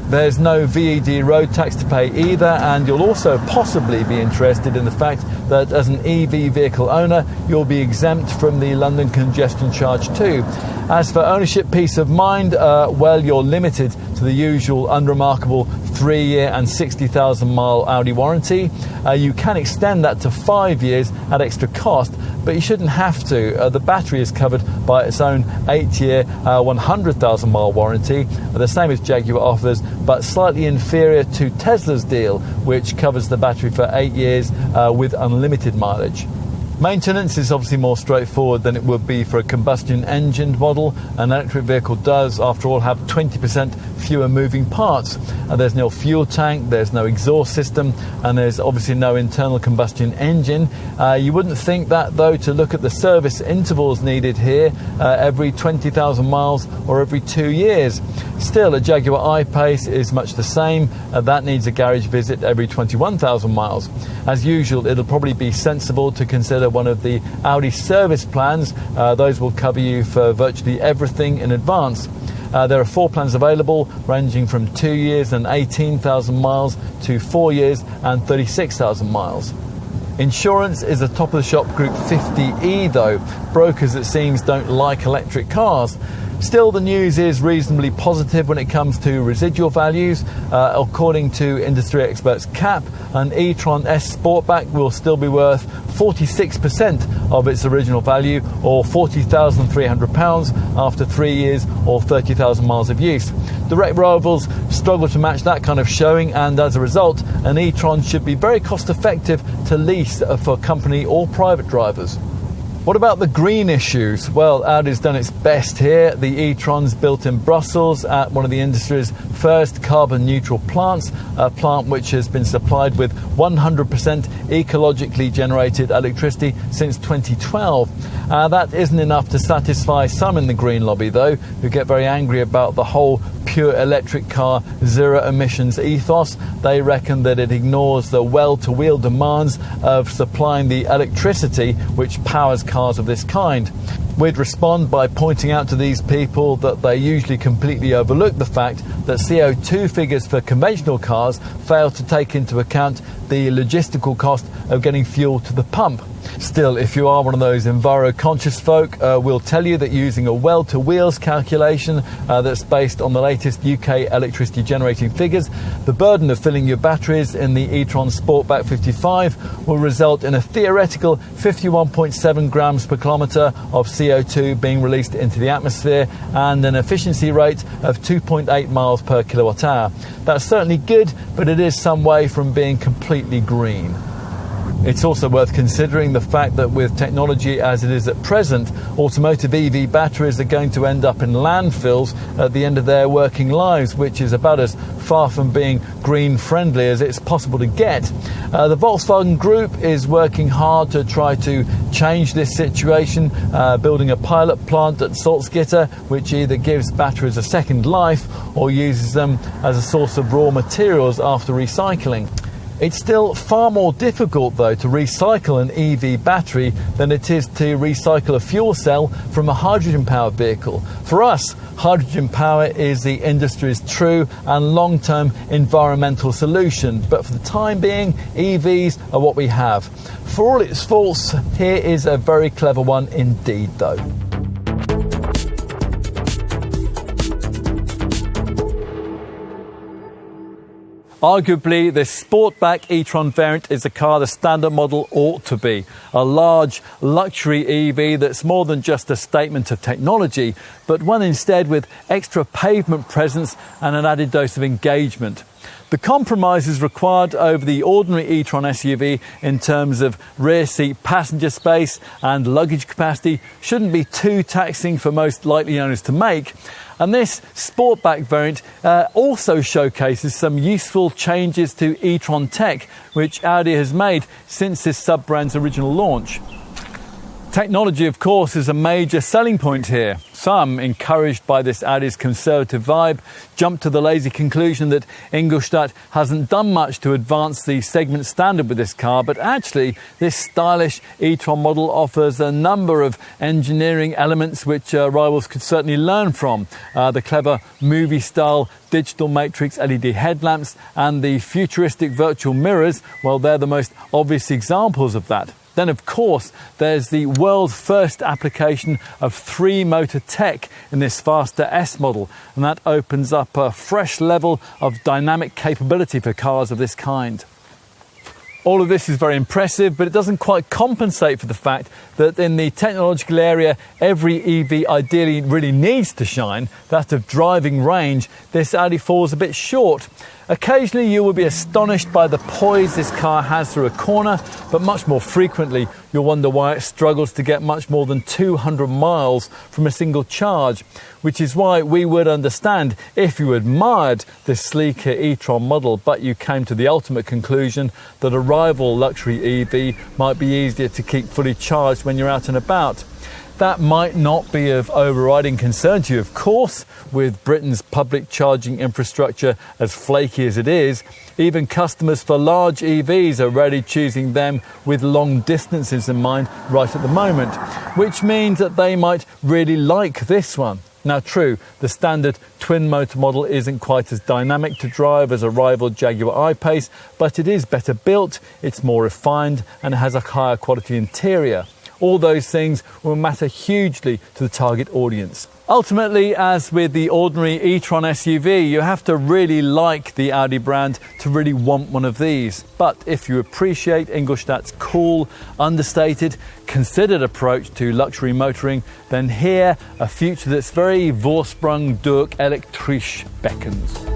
There's no VED road tax to pay either, and you'll also possibly be interested in the fact that as an EV vehicle owner, you'll be exempt from the London congestion charge too. As for ownership peace of mind, well, you're limited to the usual unremarkable 3-year and 60,000 mile Audi warranty. You can extend that to 5 years at extra cost, but you shouldn't have to. The battery is covered by its own 8-year, 100,000 mile warranty, the same as Jaguar offers, but slightly inferior to Tesla's deal, which covers the battery for 8 years with unlimited mileage. Maintenance is obviously more straightforward than it would be for a combustion engined model. An electric vehicle does, after all, have 20% fewer moving parts. There's no fuel tank, there's no exhaust system, and there's obviously no internal combustion engine. You wouldn't think that, though, to look at the service intervals needed here, every 20,000 miles or every 2 years. Still, a Jaguar I-Pace is much the same. That needs a garage visit every 21,000 miles. As usual, it'll probably be sensible to consider one of the Audi service plans. Those will cover you for virtually everything in advance. There are 4 plans available, ranging from 2 years and 18,000 miles to 4 years and 36,000 miles. Insurance is a top-of-the-shop Group 50E, though. Brokers, it seems, don't like electric cars. Still, the news is reasonably positive when it comes to residual values. According to industry experts CAP, an e-tron S Sportback will still be worth 46% of its original value, or £40,300 after 3 years or 30,000 miles of use. Direct rivals struggle to match that kind of showing, and as a result, an e-tron should be very cost effective to lease for company or private drivers. What about the green issues? Well, Audi's done its best here. The e-tron's built in Brussels at one of the industry's first carbon neutral plants, a plant which has been supplied with 100% ecologically generated electricity since 2012. That isn't enough to satisfy some in the green lobby, though, who get very angry about the whole pure electric car zero emissions ethos. They reckon that it ignores the well-to-wheel demands of supplying the electricity which powers cars of this kind. We'd respond by pointing out to these people that they usually completely overlook the fact that CO2 figures for conventional cars fail to take into account the logistical cost of getting fuel to the pump. Still, if you are one of those enviro-conscious folk, we'll tell you that using a well-to-wheels calculation that's based on the latest UK electricity generating figures, the burden of filling your batteries in the e-tron Sportback 55 will result in a theoretical 51.7 grams per kilometre of CO2 being released into the atmosphere and an efficiency rate of 2.8 miles per kilowatt hour. That's certainly good, but it is some way from being completely green. It's also worth considering the fact that with technology as it is at present, automotive EV batteries are going to end up in landfills at the end of their working lives, which is about as far from being green friendly as it's possible to get. The Volkswagen Group is working hard to try to change this situation, building a pilot plant at Salzgitter, which either gives batteries a second life or uses them as a source of raw materials after recycling. It's still far more difficult, though, to recycle an EV battery than it is to recycle a fuel cell from a hydrogen-powered vehicle. For us, hydrogen power is the industry's true and long-term environmental solution. But for the time being, EVs are what we have. For all its faults, here is a very clever one indeed, though. Arguably, this Sportback e-tron variant is the car the standard model ought to be. A large luxury EV that's more than just a statement of technology, but one instead with extra pavement presence and an added dose of engagement. The compromises required over the ordinary e-tron SUV in terms of rear seat passenger space and luggage capacity shouldn't be too taxing for most likely owners to make. And this Sportback variant also showcases some useful changes to e-tron tech, which Audi has made since this sub-brand's original launch. Technology, of course, is a major selling point here. Some, encouraged by this Audi's conservative vibe, jump to the lazy conclusion that Ingolstadt hasn't done much to advance the segment standard with this car, but actually this stylish e-tron model offers a number of engineering elements which rivals could certainly learn from. The clever movie-style digital matrix LED headlamps and the futuristic virtual mirrors, well, they're the most obvious examples of that. Then, of course, there's the world's first application of 3-motor tech in this faster S model, and that opens up a fresh level of dynamic capability for cars of this kind. All of this is very impressive, but it doesn't quite compensate for the fact that in the technological area every EV ideally really needs to shine, that of driving range, this Audi falls a bit short. Occasionally you will be astonished by the poise this car has through a corner, but much more frequently you'll wonder why it struggles to get much more than 200 miles from a single charge, which is why we would understand if you admired this sleeker e-tron model, but you came to the ultimate conclusion that a rival luxury EV might be easier to keep fully charged when you're out and about. That might not be of overriding concern to you, of course, with Britain's public charging infrastructure as flaky as it is. Even customers for large EVs are already choosing them with long distances in mind right at the moment, which means that they might really like this one. Now true, the standard twin motor model isn't quite as dynamic to drive as a rival Jaguar I-Pace, but it is better built, it's more refined and it has a higher quality interior. All those things will matter hugely to the target audience. Ultimately, as with the ordinary e-tron SUV, you have to really like the Audi brand to really want one of these. But if you appreciate Ingolstadt's cool, understated, considered approach to luxury motoring, then here a future that's very Vorsprung durch Elektrisch beckons.